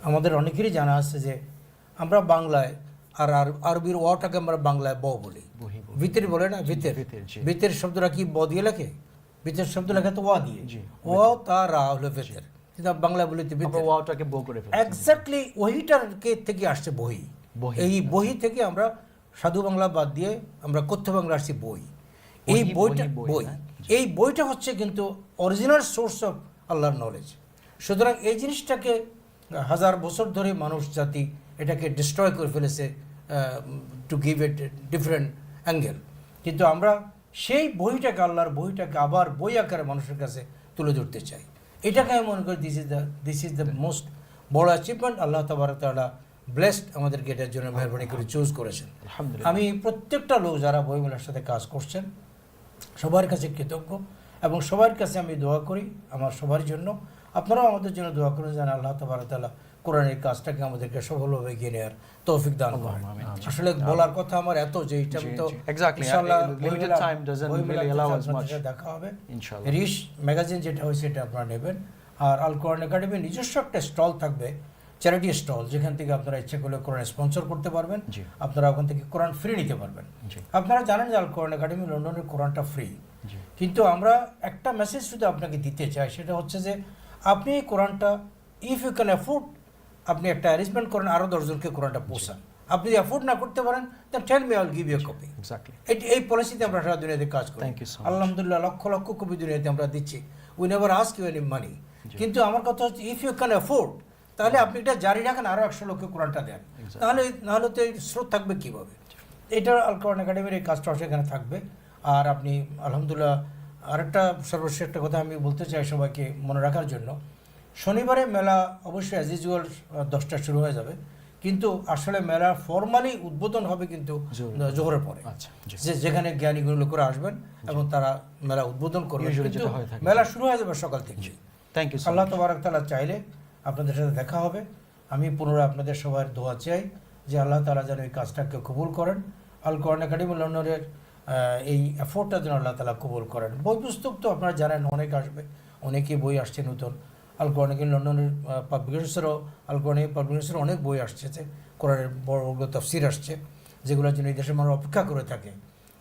আমাদের অনেকেরই জানা আছে যে আমরা বাংলায় আর আরবির ওয়াটাকে আমরা বাংলায় ব বলি, ভিতর বলে না, ভিতর শব্দটা কি ব দিয়ে লেখে? ভিতর শব্দ লেখে তো ওয়া দিয়ে, ও তা রা হলো ভিতর, কিন্তু বাংলা বলি তো ভিতর, ওয়াটাকে ব করে ফেলেছি। এক্স্যাক্টলি ওহিটার কে থেকে আসছে বহি। এই বহি থেকে আমরা সাধু বাংলা বাদ দিয়ে আমরা কথ্য বাংলা আসছি বই। এই বইটা বই, এই বইটা হচ্ছে কিন্তু অরিজিনাল সোর্স অফ আল্লাহর নলেজ। সুতরাং এই জিনিসটাকে 1000 বছর ধরে মানুষ জাতি এটাকে ডিস্ট্রয় করে ফেলেছে to give it different angle, কিন্তু আমরা সেই বইটাকে, আল্লাহর বইটাকে আবার বই আকারে মানুষের কাছে তুলে ধরতে চাই। এটাকে আমি মনে করি দিস ইজ দ্য মোস্ট বড় অ্যাচিভমেন্ট। আল্লাহ তাবারক ওয়া তাআলা ব্লেসড আমাদেরকে এটার জন্য মেহরবানি করে চুজ করেছেন। আমি প্রত্যেকটা লোক যারা বইমেলার সাথে কাজ করছেন সবার কাছে কৃতজ্ঞ, এবং সবার কাছে আমি দোয়া করি আমার সবার জন্য। আপনারাও আমাদের জন্য দোয়া করুন যেন আল্লাহ তাবারক ওয়া তাআলা কোরআনের কাজটাকে আমাদেরকে সফলভাবে এগিয়ে নেওয়ার তৌফিক দান করেন। আসলে বলার কথা আমার এত যে এটা তো ইনশাআল্লাহ limited time doesn't really allow us much. দেখা হবে ইনশাআল্লাহ। রিশ ম্যাগাজিন যেটা হয়েছে এটা আপনারা নেবেন, আর আল কোরআন একাডেমি নিজস্ব একটা স্টল থাকবে, চ্যারিটি স্টল, যেখান থেকে আপনারা ইচ্ছে করলে কোরআন স্পন্সর করতে পারবেন, আপনারা ওখান থেকে কোরআন ফ্রি নিতে পারবেন। আপনারা জানেন যে আল কোরআন একাডেমি লন্ডনের কোরআনটা ফ্রি, কিন্তু আমরা একটা মেসেজ শুধু আপনাকে দিতে চাই, সেটা হচ্ছে যে আপনি এই কোরআনটা ইফ ইউ ক্যান অ্যাফোর্ড, আপনি একটা অ্যারেঞ্জমেন্ট করেন, আরও 10 জনকে কোরআনটা পৌঁছান। আপনি যদি অ্যাফোর্ড না করতে পারেন then tell me, I will give you a copy. এই পলিসিতে আমরা সারা দুনিয়াতে কাজ করি। আলহামদুলিল্লাহ লক্ষ লক্ষ কপি দুনিয়াতে আমরা দিচ্ছি। We never ask you any money. কিন্তু আমার কথা হচ্ছে ইফ ইউ ক্যান অ্যাফোর্ড, তাহলে আপনি এটা জারি রাখেন, আরও 100 লোককে কোরআনটা দেন, নাহলে তো এই স্রোত থাকবে কীভাবে? এটা আল কোরআন একাডেমির এই কাজটা সেখানে থাকবে। আর আপনি আলহামদুলিল্লাহ আরেকটা সর্বশেষ একটা কথা আমি বলতে চাই সবাইকে মনে রাখার জন্য, শনিবারে মেলা অবশ্যই অ্যাজ ইউজুয়াল 10টা শুরু হয়ে যাবে, কিন্তু আসলে মেলা ফর্মালি উদ্বোধন হবে কিন্তু জোহরের পরে, যেখানে জ্ঞানীগুলো লোকেরা আসবেন এবং তারা মেলা উদ্বোধন করবেন। কিন্তু মেলা শুরু হয়ে যাবে সকাল থেকে। Thank you. আল্লাহ তাবারক ওয়া তাআলা চাইলে আপনাদের সাথে দেখা হবে। আমি পুনরায় আপনাদের সবার দোয়া চাই যে আল্লাহ তাআলা যেন এই কাজটাকে কবুল করেন। আল কোরআন একাডেমি লন্ডনের এই এফোর্টটা যেন আল্লাহ তাআলা কবুল করেন। বই পুস্তক তো আপনারা জানেন অনেক আসবে, অনেকেই বই আসছে নতুন। আল কোরআন একাডেমি লন্ডনের পাবলিকেশনসেরও আল কোরআন পাবলিকেশনের অনেক বই আসছে, কোরআনের বড় বড় তাফসির আসছে, যেগুলোর জন্য এই দেশের মানুষ অপেক্ষা করে থাকে।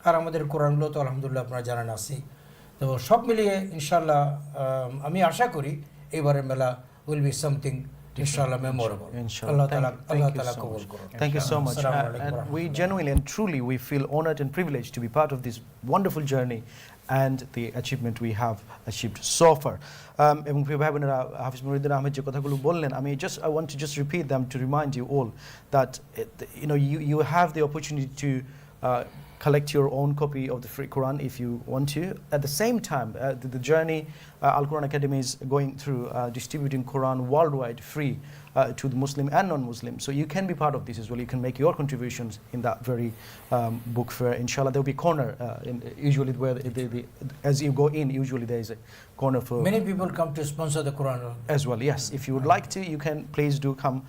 আর আমাদের কোরআনগুলো তো আলহামদুলিল্লাহ আপনারা জানেন আছি। তো সব মিলিয়ে ইনশাআল্লাহ আমি আশা করি এবারের মেলা will be something inshallah memorable. Allah Ta'ala kabul korun. Thank you so much. And we genuinely and truly we feel honored and privileged to be part of this wonderful journey and the achievement we have achieved so far. এবং প্রিয় ভাই বোনেরা, হাফিজ মুহিউদ্দিন আহমেদ যে কথাগুলো বললেন, আমি I want to just repeat them to remind you all that you have the opportunity to collect your own copy of the free Quran if you want to. At the same time, the journey Al Quran Academy is going through distributing Quran worldwide free to the Muslim and non-Muslim. So you can be part of this as well. You can make your contributions in that very book fair. Inshallah, there will be a corner usually where as you go in, usually there is a corner for... Many people come to sponsor the Quran. As well, yes. If you would like to, you can please do come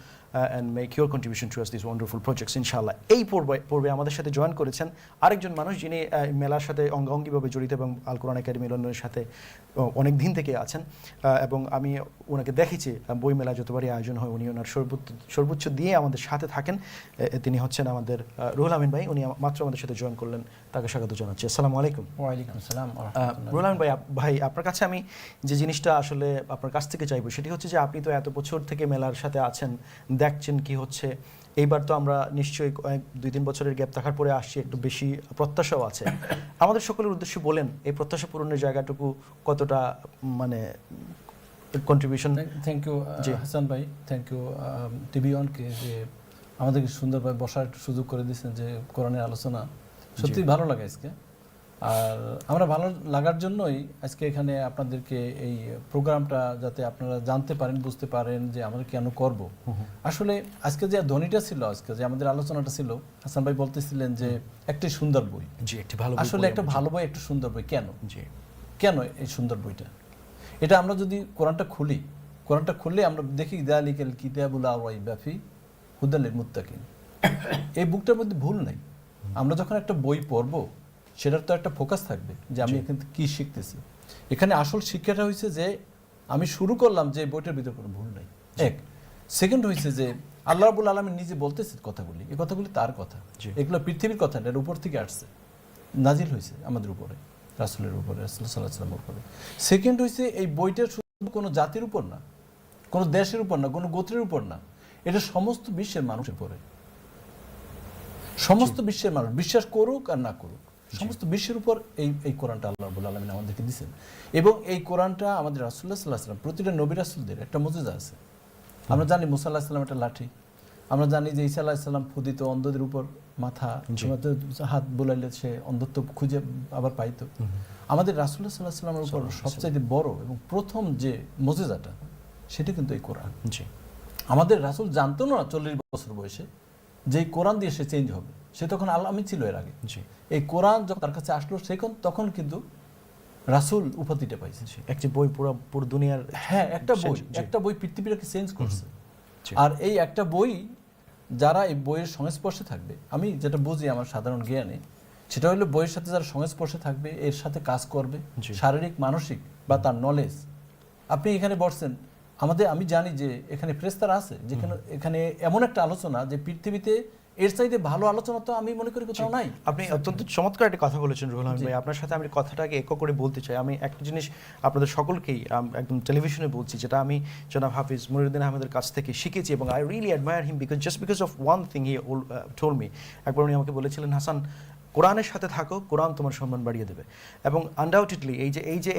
and make your contribution to us these wonderful projects, inshallah. এই পূর্বে আমাদের সাথে join করেছেন আরেকজন মানুষ যিনি মেলার সাথে অঙ্গাঙ্গিভাবে জড়িত এবং আল কোরআন একাডেমি লন্ডনের সাথে অনেক দিন থেকে আছেন, এবং আমি ওনাকে দেখেছি বই মেলা যতবারই আয়োজন হয় উনি ওনার সর্বোচ্চ দিয়ে আমাদের সাথে থাকেন। তিনি হচ্ছেন আমাদের রুহুল আমিন ভাই। উনি মাত্র আমাদের সাথে জয়েন করলেন, তাকে স্বাগত জানাচ্ছি। আসসালামু আলাইকুম। ওয়ালাইকুম আসসালাম। রুহুল আমিন ভাই, আপনার কাছে আমি যে জিনিসটা আসলে আপনার কাছ থেকে চাইবো সেটি হচ্ছে যে আপনি তো এত বছর থেকে মেলার সাথে আছেন, দেখছেন কি হচ্ছে। এইবার তো আমরা নিশ্চয়ই 2-3 বছরের গ্যাপ থাকার পরে আসছি, একটু বেশি প্রত্যাশাও আছে। আমাদের সকলের উদ্দেশ্যে বলেন এই প্রত্যাশা পূরণের জায়গাটুকু কতটা মানে কন্ট্রিবিউশন। থ্যাংক ইউ জি। হাসান ভাই, থ্যাংক ইউ টিভি ওয়ানকে যে আমাদেরকে সুন্দরভাবে বসার সুযোগ করে দিয়েছেন, যে কোরআনের আলোচনা সত্যি ভালো লাগে আজকে। আর আমরা ভালো লাগার জন্যই আজকে এখানে আপনাদেরকে এই প্রোগ্রামটা, যাতে আপনারা জানতে পারেন, বুঝতে পারেন যে আমরা কেন করব। আসলে আজকে যে ধ্বনিটা ছিল, আজকে যে আমাদের আলোচনাটা ছিল, হাসান ভাই বলতেছিলেন যে একটি সুন্দর বই। জি, একটি ভালো আসলে একটা ভালো বই, একটা সুন্দর বই কেন? জি, কেন এই সুন্দর বইটা? এটা আমরা যদি কোরআনটা খুললে আমরা দেখি যালিকাল কিতাবুল লা রাইবা ফি হুদাল লিল মুত্তাকিন। এই বুকটার মধ্যে ভুল নাই। আমরা যখন একটা বই পড়বো, সেটার তো একটা ফোকাস থাকবে যে আমি এখান থেকে কি শিখতেছি। এখানে আসল শিক্ষাটা হয়েছে যে আমি শুরু করলাম যে বইটার ভিতরে কোনো ভুল নাই, এক। সেকেন্ড হয়েছে যে আল্লাহ রাব্বুল আলামিন নিজে বলতেছে কথাগুলি, এই কথাগুলি তার কথা, এগুলো পৃথিবীর কথা না, এর উপর থেকে আসছে, নাজিল হয়েছে আমাদের উপরে, রাসূলের উপরে, রাসূল সাল্লাল্লাহু আলাইহি ওয়াসাল্লামের উপরে। সেকেন্ড হয়েছে এই বইটা শুধু কোনো জাতির উপর না, কোনো দেশের উপর না, কোনো গোত্রের উপর না, এটা সমস্ত বিশ্বের মানুষের উপরে। সমস্ত বিশ্বের মানুষ বিশ্বাস করুক আর না করুক, সমস্ত বিশ্বের উপর এই কোরআনটা আল্লাহ রাব্বুল আলামিন আমাদেরকে দিয়েছেন। এবং এই কোরআনটা আমাদের রাসূলুল্লাহ সাল্লাল্লাহু আলাইহি ওয়াসাল্লাম, প্রতিটা নবী রাসূলদের একটা মুজিজা আছে। আমরা জানি মুসা আলাইহিস সালাম একটা লাঠি, আমরা জানি যে ঈসা আলাইহিস সালাম ক্ষুদিত অন্ধদের উপর মাথা, হাত বুলাইলে সে অন্ধত্ব খুঁজে আবার পাইতো। আমাদের রাসূলুল্লাহ সাল্লাল্লাহু আলাইহি ওয়াসাল্লামের উপর সবচেয়ে বড় এবং প্রথম যে মুজিজাটা, সেটা কিন্তু এই কোরআন। জি, আমাদের রাসূল জানতো না 40 বছর বয়সে যে এই কোরআন দিয়ে সে চেঞ্জ হবে। সে তখন আল্লামী ছিল এর আগে। জি, এই কোরআন যখন তার কাছে আসলো, তখন কিন্তু রাসূল উপাধিটা পাইছে। একটি বই পুরো দুনিয়ার, হ্যাঁ, একটা বই পৃথিবীটাকে চেঞ্জ করছে। আর এই একটা বই, যারা এই বইয়ের সংস্পর্শে থাকবে, আমি যেটা বুঝি আমার সাধারণ জ্ঞানে, সেটা হলো বইয়ের সাথে যারা সংস্পর্শে থাকবে, এর সাথে কাজ করবে, শারীরিক মানসিক বা তার নলেজ। আপনি এখানে বসছেন, আমি জানি যে এখানে ফেরেশতারা আছে, যেখানে এখানে এমন একটা আলোচনা যে পৃথিবীতে এর চাইতে ভালো আলোচনা তো আমি মনে করি কোথাও নাই। আপনি অত্যন্ত চমৎকার একটা কথা বলেছেন রুহুল আমিন ভাই। আপনার সাথে আমি কথাটাকে একক করে বলতে চাই। আমি একটা জিনিস আপনাদের সকলকেই একদম টেলিভিশনে বলছি, যেটা আমি জনাব হাফিজ মনিরুদ্দিন আহমেদের কাছ থেকে শিখেছি, এবং I really admire him because of one thing he told me. একবার উনি আমাকে বলেছিলেন, হাসান, কোরআনের সাথে থাকো, কোরআন তোমার সম্মান বাড়িয়ে দেবে। এবং আনডাউটেডলি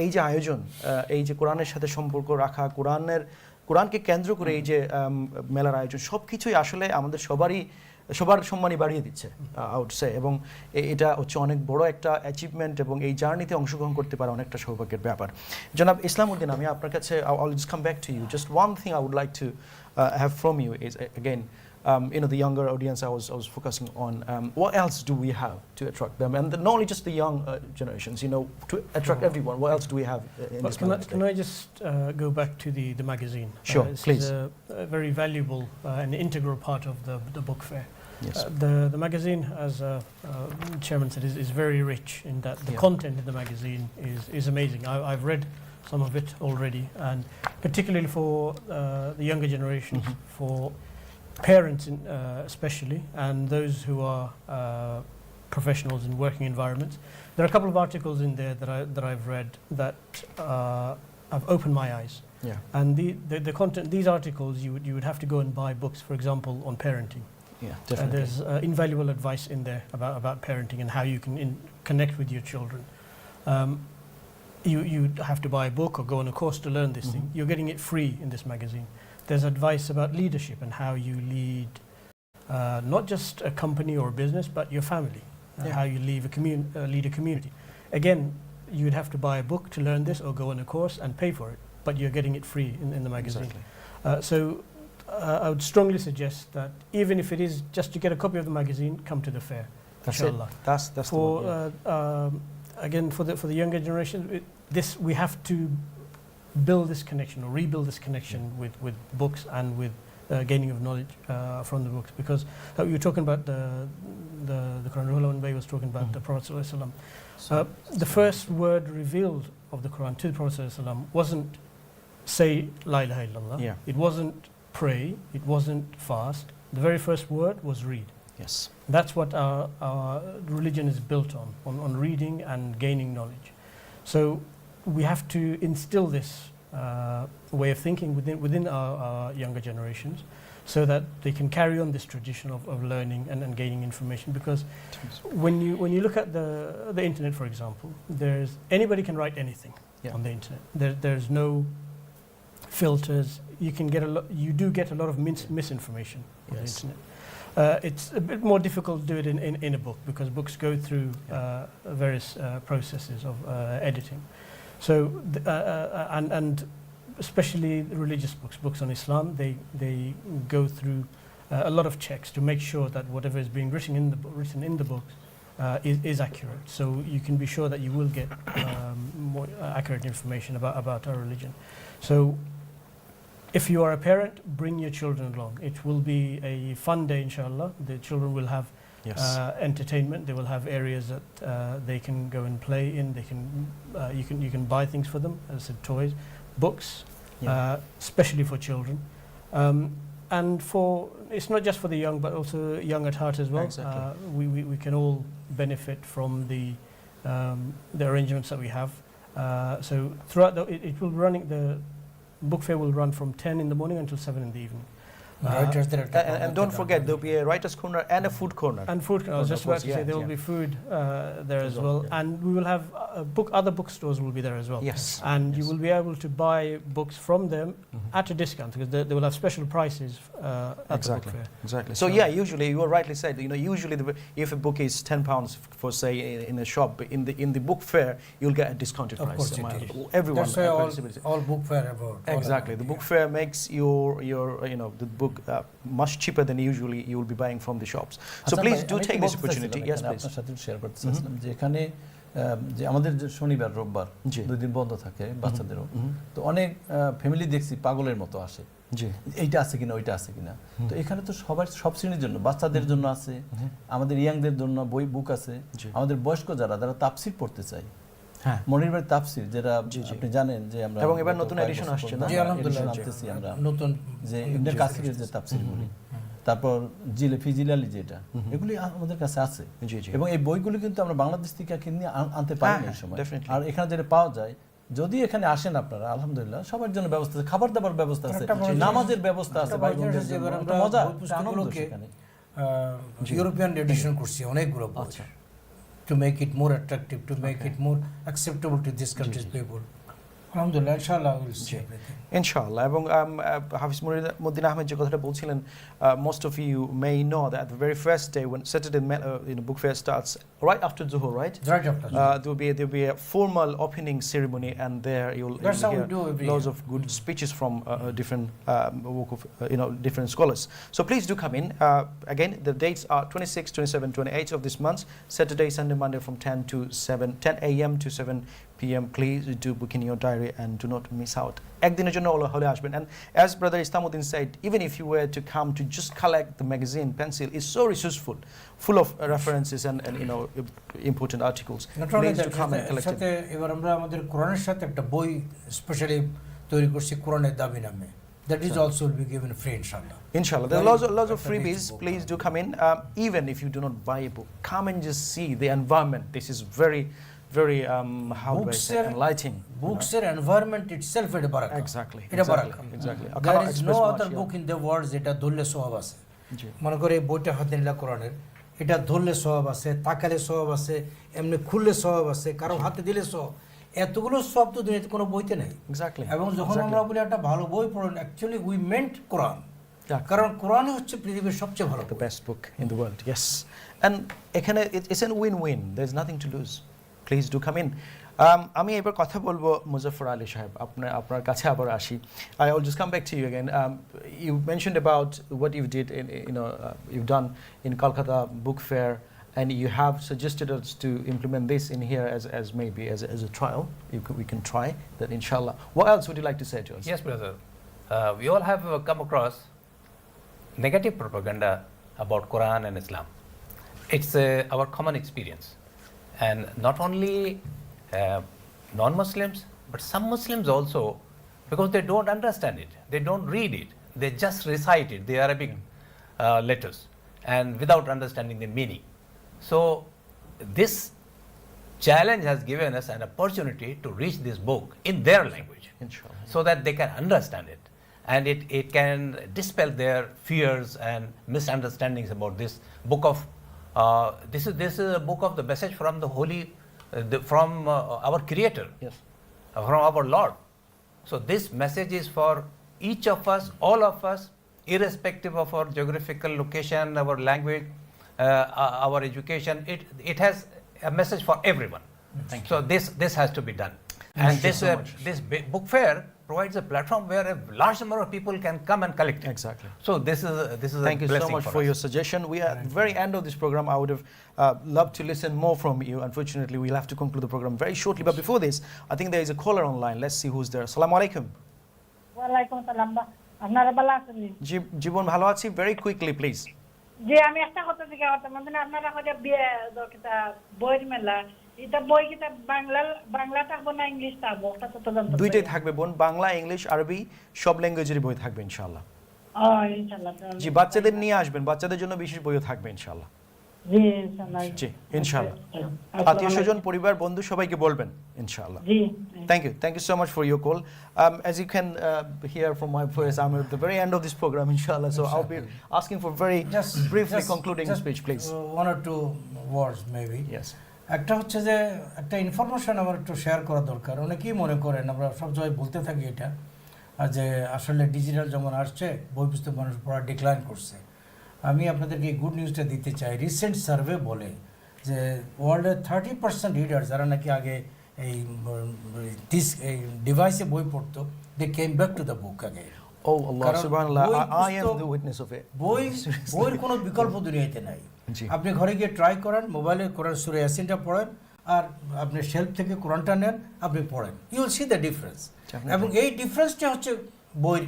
এই যে আয়োজন, এই যে কোরআনের সাথে সম্পর্ক রাখা, কোরআনকে কেন্দ্র করে এই যে মেলার আয়োজন, সব কিছুই আসলে আমাদের সবার সম্মানই বাড়িয়ে দিচ্ছে, আউট সে। এবং এটা হচ্ছে অনেক বড় একটা অ্যাচিভমেন্ট, এবং এই জার্নিতে অংশগ্রহণ করতে পারা অনেকটা সৌভাগ্যের ব্যাপার। জনাব ইসলামউদ্দিন, আমি আপনার কাছে I'll just come back to you. Just one thing I would like to have from you is, again, the younger audience I was focusing on, what else do we have to attract them? And not only just the young generations, to attract everyone, what else do we have in this Mother's Day? Can I just go back to the magazine? Sure, this please. is a very valuable and integral part of the book fair. Yes. The magazine, as Chairman said, is very rich in that the content in the magazine is amazing. I've read some of it already, and particularly for the younger generations, for parents especially, and those who are professionals in working environments. There are a couple of articles in there that I've read that have opened my eyes. Yeah. And the content, these articles, you would have to go and buy books, for example, on parenting. Yeah, definitely. There's invaluable advice in there about parenting and how you can connect with your children. You have to buy a book or go on a course to learn this thing. You're getting it free in this magazine. There's advice about leadership and how you lead not just a company or a business, but your family, how you lead a community. Again, you'd have to buy a book to learn this or go on a course and pay for it, but you're getting it free in the magazine. Exactly. I would strongly suggest that even if it is just to get a copy of the magazine, come to the fair. That's Inshallah. it. That's the one, Again, for the younger generation, we have to build this connection or rebuild this connection with books and with gaining of knowledge from the books, because you were talking about the Quran. Ruhollah Bey was talking about the Prophet Sallallahu Alaihi Wasallam. The first word revealed of the Quran to the Prophet Sallallahu Alaihi Wasallam wasn't say La ilaha illallah. It wasn't pray. It wasn't fast. The very first word was read. Yes. That's what our religion is built on reading and gaining knowledge. So we have to instill this way of thinking within our younger generations, so that they can carry on this tradition of learning and gaining information. Because when you look at the internet, for example, anybody can write anything on the internet. There's no filters. You can get you do get a lot of misinformation on the Yes. internet. It's a bit more difficult to do it in a book because books go through various processes of editing. So, and especially religious books on Islam, they go through a lot of checks to make sure that whatever is being written in the books is accurate. So you can be sure that you will get more accurate information about our religion. So if you are a parent, bring your children along. It will be a fun day, inshallah. The children will have Yes. entertainment. They will have areas that they can go and play in. They can you can buy things for them, as I said, toys, books, especially for children. And it's not just for the young, but also young at heart as well. Exactly. We can all benefit from the arrangements that we have. So throughout the book fair will run from 10 in the morning until 7 in the evening. Writers there at the corner, And don't forget, there'll be a writer's corner and a food corner. And food. I was just about to say there will be food there as well, and we will have other bookstores will be there as well. Yes. And you will be able to buy books from them at a discount because they will have special prices at the book fair. Exactly. So yeah, usually you rightly said. Usually if a book is £10 for say in a shop, in the book fair you'll get a discounted Of price. course it is. Everyone. That's why all book fair about. Exactly. The book fair makes your the book much cheaper than usually you will be buying from the shops. So আচ্ছা please ভাই, do আমি take একটু this বলতে opportunity. চাইছিলাম Yes, এখানে please. আপনার সাথে share করতে চাইছিলাম যে এখানে যে আমাদের যে শনিবার রোববার জি। 2 দিন বন্ধ থাকে বাচ্চাদেরও, তো অনেক ফ্যামিলি দেখছি পাগলের মতো আসে, জি। এইটা আছে কিনা ওইটা আছে কিনা। তো এখানে তো সব শ্রেণীর জন্য, বাচ্চাদের জন্য আছে, আমাদের ইয়াংদের জন্য বুক আছে, জি। আমাদের বয়স্ক যারা তাফসীর পড়তে চায়, হ্যাঁ। মনির ভাই তাফসীর যেটা জি, জি। আপনি জানেন যে আমরা এবং এবার গত নতুন কয়েক edition বছর আসছে পর না? জি, আলহামদুলিল্লাহ, edition আনতেছি আমরা, নতুন যে ইবনে কাসিরের যে তাফসীরগুলি, তারপর ফিজিলালি যেটা, এগুলি আমাদের কাছে আছে। জি, জি। এবং এই বইগুলি কিন্তু আমরা বাংলাদেশ থেকে কিনে আনতে পারি না এই সময়। definitely. আর এখানে যেটা পাওয়া যায়, যদি এখানে আসেন আপনারা, আলহামদুলিল্লাহ সবার জন্য ব্যবস্থা আছে, খাবার দাবার ব্যবস্থা আছে, একটা বড় নামাজের ব্যবস্থা আছে, ভাই বোনদের জন্য এবার একটা আমরা মজা, বই একটা আনন্দ পুস্তকগুলোকে সেখানে। ইউরোপিয়ান এডিশন করছি অনেকগুলো বই আচ্ছা। to make it more attractive, to make it more acceptable to this country's people. Alhamdulillah, inshallah we will see everything. ইনশাআল্লাহ। এবং হাফিজ মদিন আহমেদ যে কথাটা বলছিলেন, most of you may know that the very first day when Saturday book fair starts right after Zuhur, right? Right after There'll be a formal opening ceremony, and there you'll That's how we hear do every loads year. of good speeches from different different scholars. So please do come in. Again, the dates are 26, 27, 28 of this month, Saturday, Sunday, Monday from 10 a.m. to 7 p.m. Please do book in your diary and do not miss out. একদিনের জন্য হলে আসবেন। And as brother Islamuddin said, even if you were to come to just collect the magazine pencil, it's so resourceful, full of references and important articles. Not only Please do that, come and collect সাথে it. এবার আমরা আমাদের কোরআনের সাথে একটা বই specially তৈরি করছি কোরআনের দাবি নামে। That is also will be given free, inshallah. Inshallah, there are lots of Very freebies. book. Please do come in. Even if you do not buy a book, come and just see the environment. This is very how do I say, enlightening. Books environment itself is a barakah. Exactly. এটা বারাকা। Exactly. I There cannot is express no much, other yeah. book in the world যেটা ধরলে সওয়াব আছে। জি। মনে করে এই বইটা হাতে নিলা কোরআনের, এটা ধরলে সওয়াব আছে, তাকালে সওয়াব আছে, এমনি খুললে সওয়াব আছে, কারো হাতে দিলে সওয়াব। এতগুলো সওয়াব তো দুনিয়াতে কোনো বইতে নাই। Exactly. এবং যখন আমরা বলি একটা ভালো বই পড়ুন, actually we meant Quran. Yeah. কারণ কোরআনই হচ্ছে পৃথিবীর সবচেয়ে ভালো The বই। best book in the world, yes. And it's a win-win. There's nothing to lose. Please do come in. আমি এবার কথা বলবো মুজাফফর আলী সাহেব, আপনার কাছে আবার আসি। I'll just come back to you again. You mentioned about what you did you've done in Kolkata Book Fair, and you have suggested us to implement this in here as maybe as a trial. We can try that, inshallah. What else would you like to say to us? Yes, brother. We all have come across negative propaganda about Quran and Islam. It's our common experience. And not only non-Muslims, but some Muslims also, because they don't understand it, they don't read it, they just recite it, the Arabic letters, and without understanding the meaning. So this challenge has given us an opportunity to reach this book in their language, Inshallah. so that they can understand it, and it can dispel their fears and misunderstandings about this book of this is a book of the message from the holy from our creator, Yes. from our Lord. So this message is for each of us, all of us, irrespective of our geographical location, our language, our education. It has a message for everyone. Thank So this has to be done. Thank And you this so much. book fair provides a platform where a large number of people can come and collect it. Exactly. So this is Thank a you blessing so much for us. your suggestion. We are at the very end of this program. I would have loved to listen more from you. Unfortunately, we'll have to conclude the program very shortly. But before this, I think there is a caller online. Let's see who's there. Assalamu alaikum. ওয়ালাইকুম সালাম আপনারা ভালো আছেন জীবন ভালো আছি, very quickly please. যে আমি একটা কথা জিজ্ঞাসা করতাম মানে আপনারা হয়তো কিতা বইয়ের মেলা এটা বই কিতা বাংলা থাকবো না ইংলিশ থাকবো ওটা তো জানতে দুইটাই থাকবে বোন, বাংলা, ইংলিশ, আরবি সব ল্যাঙ্গুয়েজের বই থাকবে ইনশাআল্লাহ। ইনশাআল্লাহ জি, বাচ্চাদের নিয়ে আসবেন, বাচ্চাদের জন্য বিশেষ বইও থাকবে ইনশাআল্লাহ। জি ইনশাআল্লাহ জি ইনশাআল্লাহ। আত্মীয় স্বজন, পরিবার, বন্ধু সবাইকে বলবেন ইনশাআল্লাহ। জি Thank you so much for your call. As you can hear from my voice, I'm at the very end of this program, inshallah. So I'll be asking for very briefly concluding speech, please. One or two words maybe. Yes. একটা হচ্ছে যে একটা information আমার একটু share করা দরকার। অনেকেই মনে করেন, আমরা সব জায়গায় বলতে থাকি এটা, যে আসলে ডিজিটাল যেমন আসছে বই পুস্তক মানুষ পড়া ডিক্লাইন করছে। আমি আপনাদেরকে এই গুড নিউজটা দিতে চাই। রিসেন্ট সার্ভে বলে যে ওয়ার্ল্ডের 30% রিডার যারা নাকি আগে এই ডিভাইসে বই পড়তো, they came back to the book আগে। Oh Allah, কারণ subhanallah, বই I am পুস্তক, the witness of it. বইয়ের কোনো বিকল্প দুনিয়াতে নাই। জি। আপনি ঘরে গিয়ে ট্রাই করেন, মোবাইলে কোরআন সূরা ইয়াসিনটা পড়েন, আর আপনি শেলফ থেকে কোরআনটা নেন, আপনি পড়েন, you will see the difference. এবং এই ডিফারেন্সটা হচ্ছে বইয়ের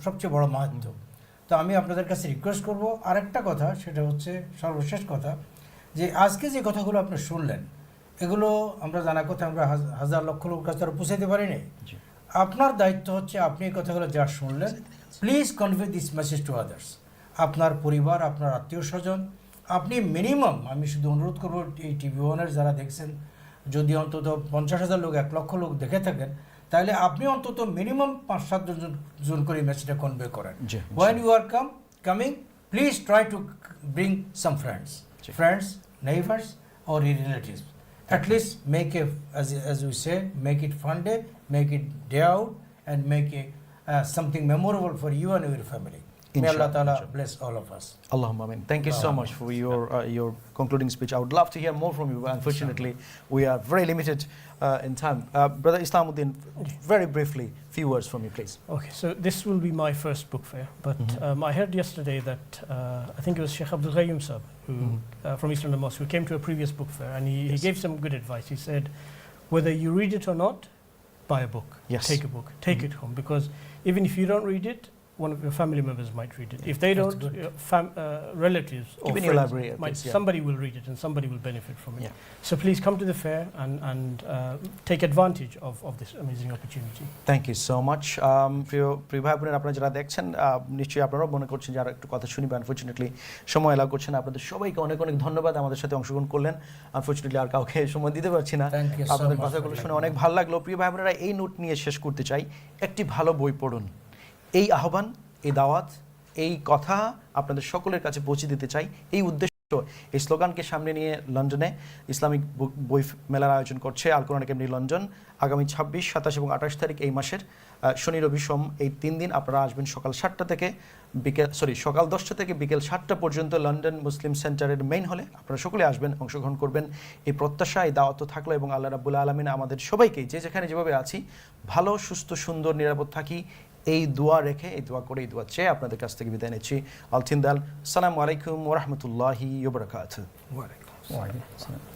সবচেয়ে বড় মাহাত্ম্য। তো আমি আপনাদের কাছে রিকোয়েস্ট করব আরেকটা কথা, সেটা হচ্ছে সর্বশেষ কথা, যে আজকে যে কথাগুলো আপনি শুনলেন, এগুলো আমরা জানা কথা, আমরা হাজার লক্ষ লোকের কাছে তারা পৌঁছাতে পারি নাই। আপনার দায়িত্ব হচ্ছে আপনি এই কথাগুলো যা শুনলেন, please convey this message to others. আপনার পরিবার, আপনার আত্মীয় স্বজন, আপনি মিনিমাম, আমি শুধু অনুরোধ করবো এই টিভি ওয়ানের যারা দেখছেন, যদি অন্তত 50,000 লোক, 1 লক্ষ লোক দেখে থাকেন, তাহলে আপনি অন্তত মিনিমাম 5-7 জন করে মেসেজটা কনভে করেন। When you are coming, please try to bring some friends, neighbors or relatives. At least make a, as we say, make it fun day, make it day out, and make it something memorable for you and your family. May Allah Ta'ala bless all of us. Allahumma amin. Thank you so much for your concluding speech. I would love to hear more from you, but unfortunately we are very limited in time. Brother Islamuddin, very briefly, few words from you, please. Okay, so this will be my first book fair, but I heard yesterday that I think it was Sheikh Abdul Ghayyum Sahib who, from East London Mosque, who came to a previous book fair, and he gave some good advice. He said, whether you read it or not, buy a book. Yes. Take a book, take it home, because even if you don't read it, one of your family members might read it. If they That's don't, good. relatives or Keep in your friends library at might, least, yeah. somebody will read it and somebody will benefit from it. Yeah. So please come to the fair and take advantage of this amazing opportunity. Thank you so much. প্রিয় ভাই বোনেরা, আপনারা যারা দেখছেন, নিশ্চয়ই আপনারাও মনে করছেন যারা একটু কথা শুনবেন, আনফর্চুনেটলি সময় এলাও করছেন। আপনাদের সবাইকে অনেক অনেক ধন্যবাদ আমাদের সাথে অংশগ্রহণ করলেন। আনফর্চুনেটলি আর কাউকে সময় দিতে পারছি না। Thank you so আপনাদের much কথাগুলো for শুনে অনেক ভালো লাগলো। প্রিয় ভাই বোনেরা, এই নোট নিয়ে শেষ করতে চাই, একটি ভালো বই পড়ুন। এই আহ্বান, এই দাওয়াত, এই কথা আপনাদের সকলের কাছে পৌঁছে দিতে চাই। এই উদ্দেশ্য, এই স্লোগানকে সামনে নিয়ে লন্ডনে ইসলামিক বই মেলার আয়োজন করছে আল কোরআন একাডেমি লন্ডন। আগামী 26, 27 এবং 28 তারিখ এই মাসের শনি, রবি, সোম, এই 3 দিন আপনারা আসবেন সকাল 10টা থেকে সকাল 10টা থেকে বিকেল 7টা পর্যন্ত লন্ডন মুসলিম সেন্টারের মেইন হলে আপনারা সকলে আসবেন, অংশগ্রহণ করবেন। এই প্রত্যাশা, এই দাওয়াত থাকলো, এবং আল্লাহ রাব্বুল আলামিন আমাদের সবাইকে যে যেখানে যেভাবে আছি ভালো, সুস্থ, সুন্দর, নিরাপদ থাকি, এই দোয়া রেখে, এই দোয়া করে, এই দোয়া চেয়ে আপনাদের কাছ থেকে বিদায় নিচ্ছি। আলতিন্দাল, আসসালামু আলাইকুম ওয়া রাহমাতুল্লাহি ওয়া বারাকাতুহু। ওয়া আলাইকুম আসসালাম।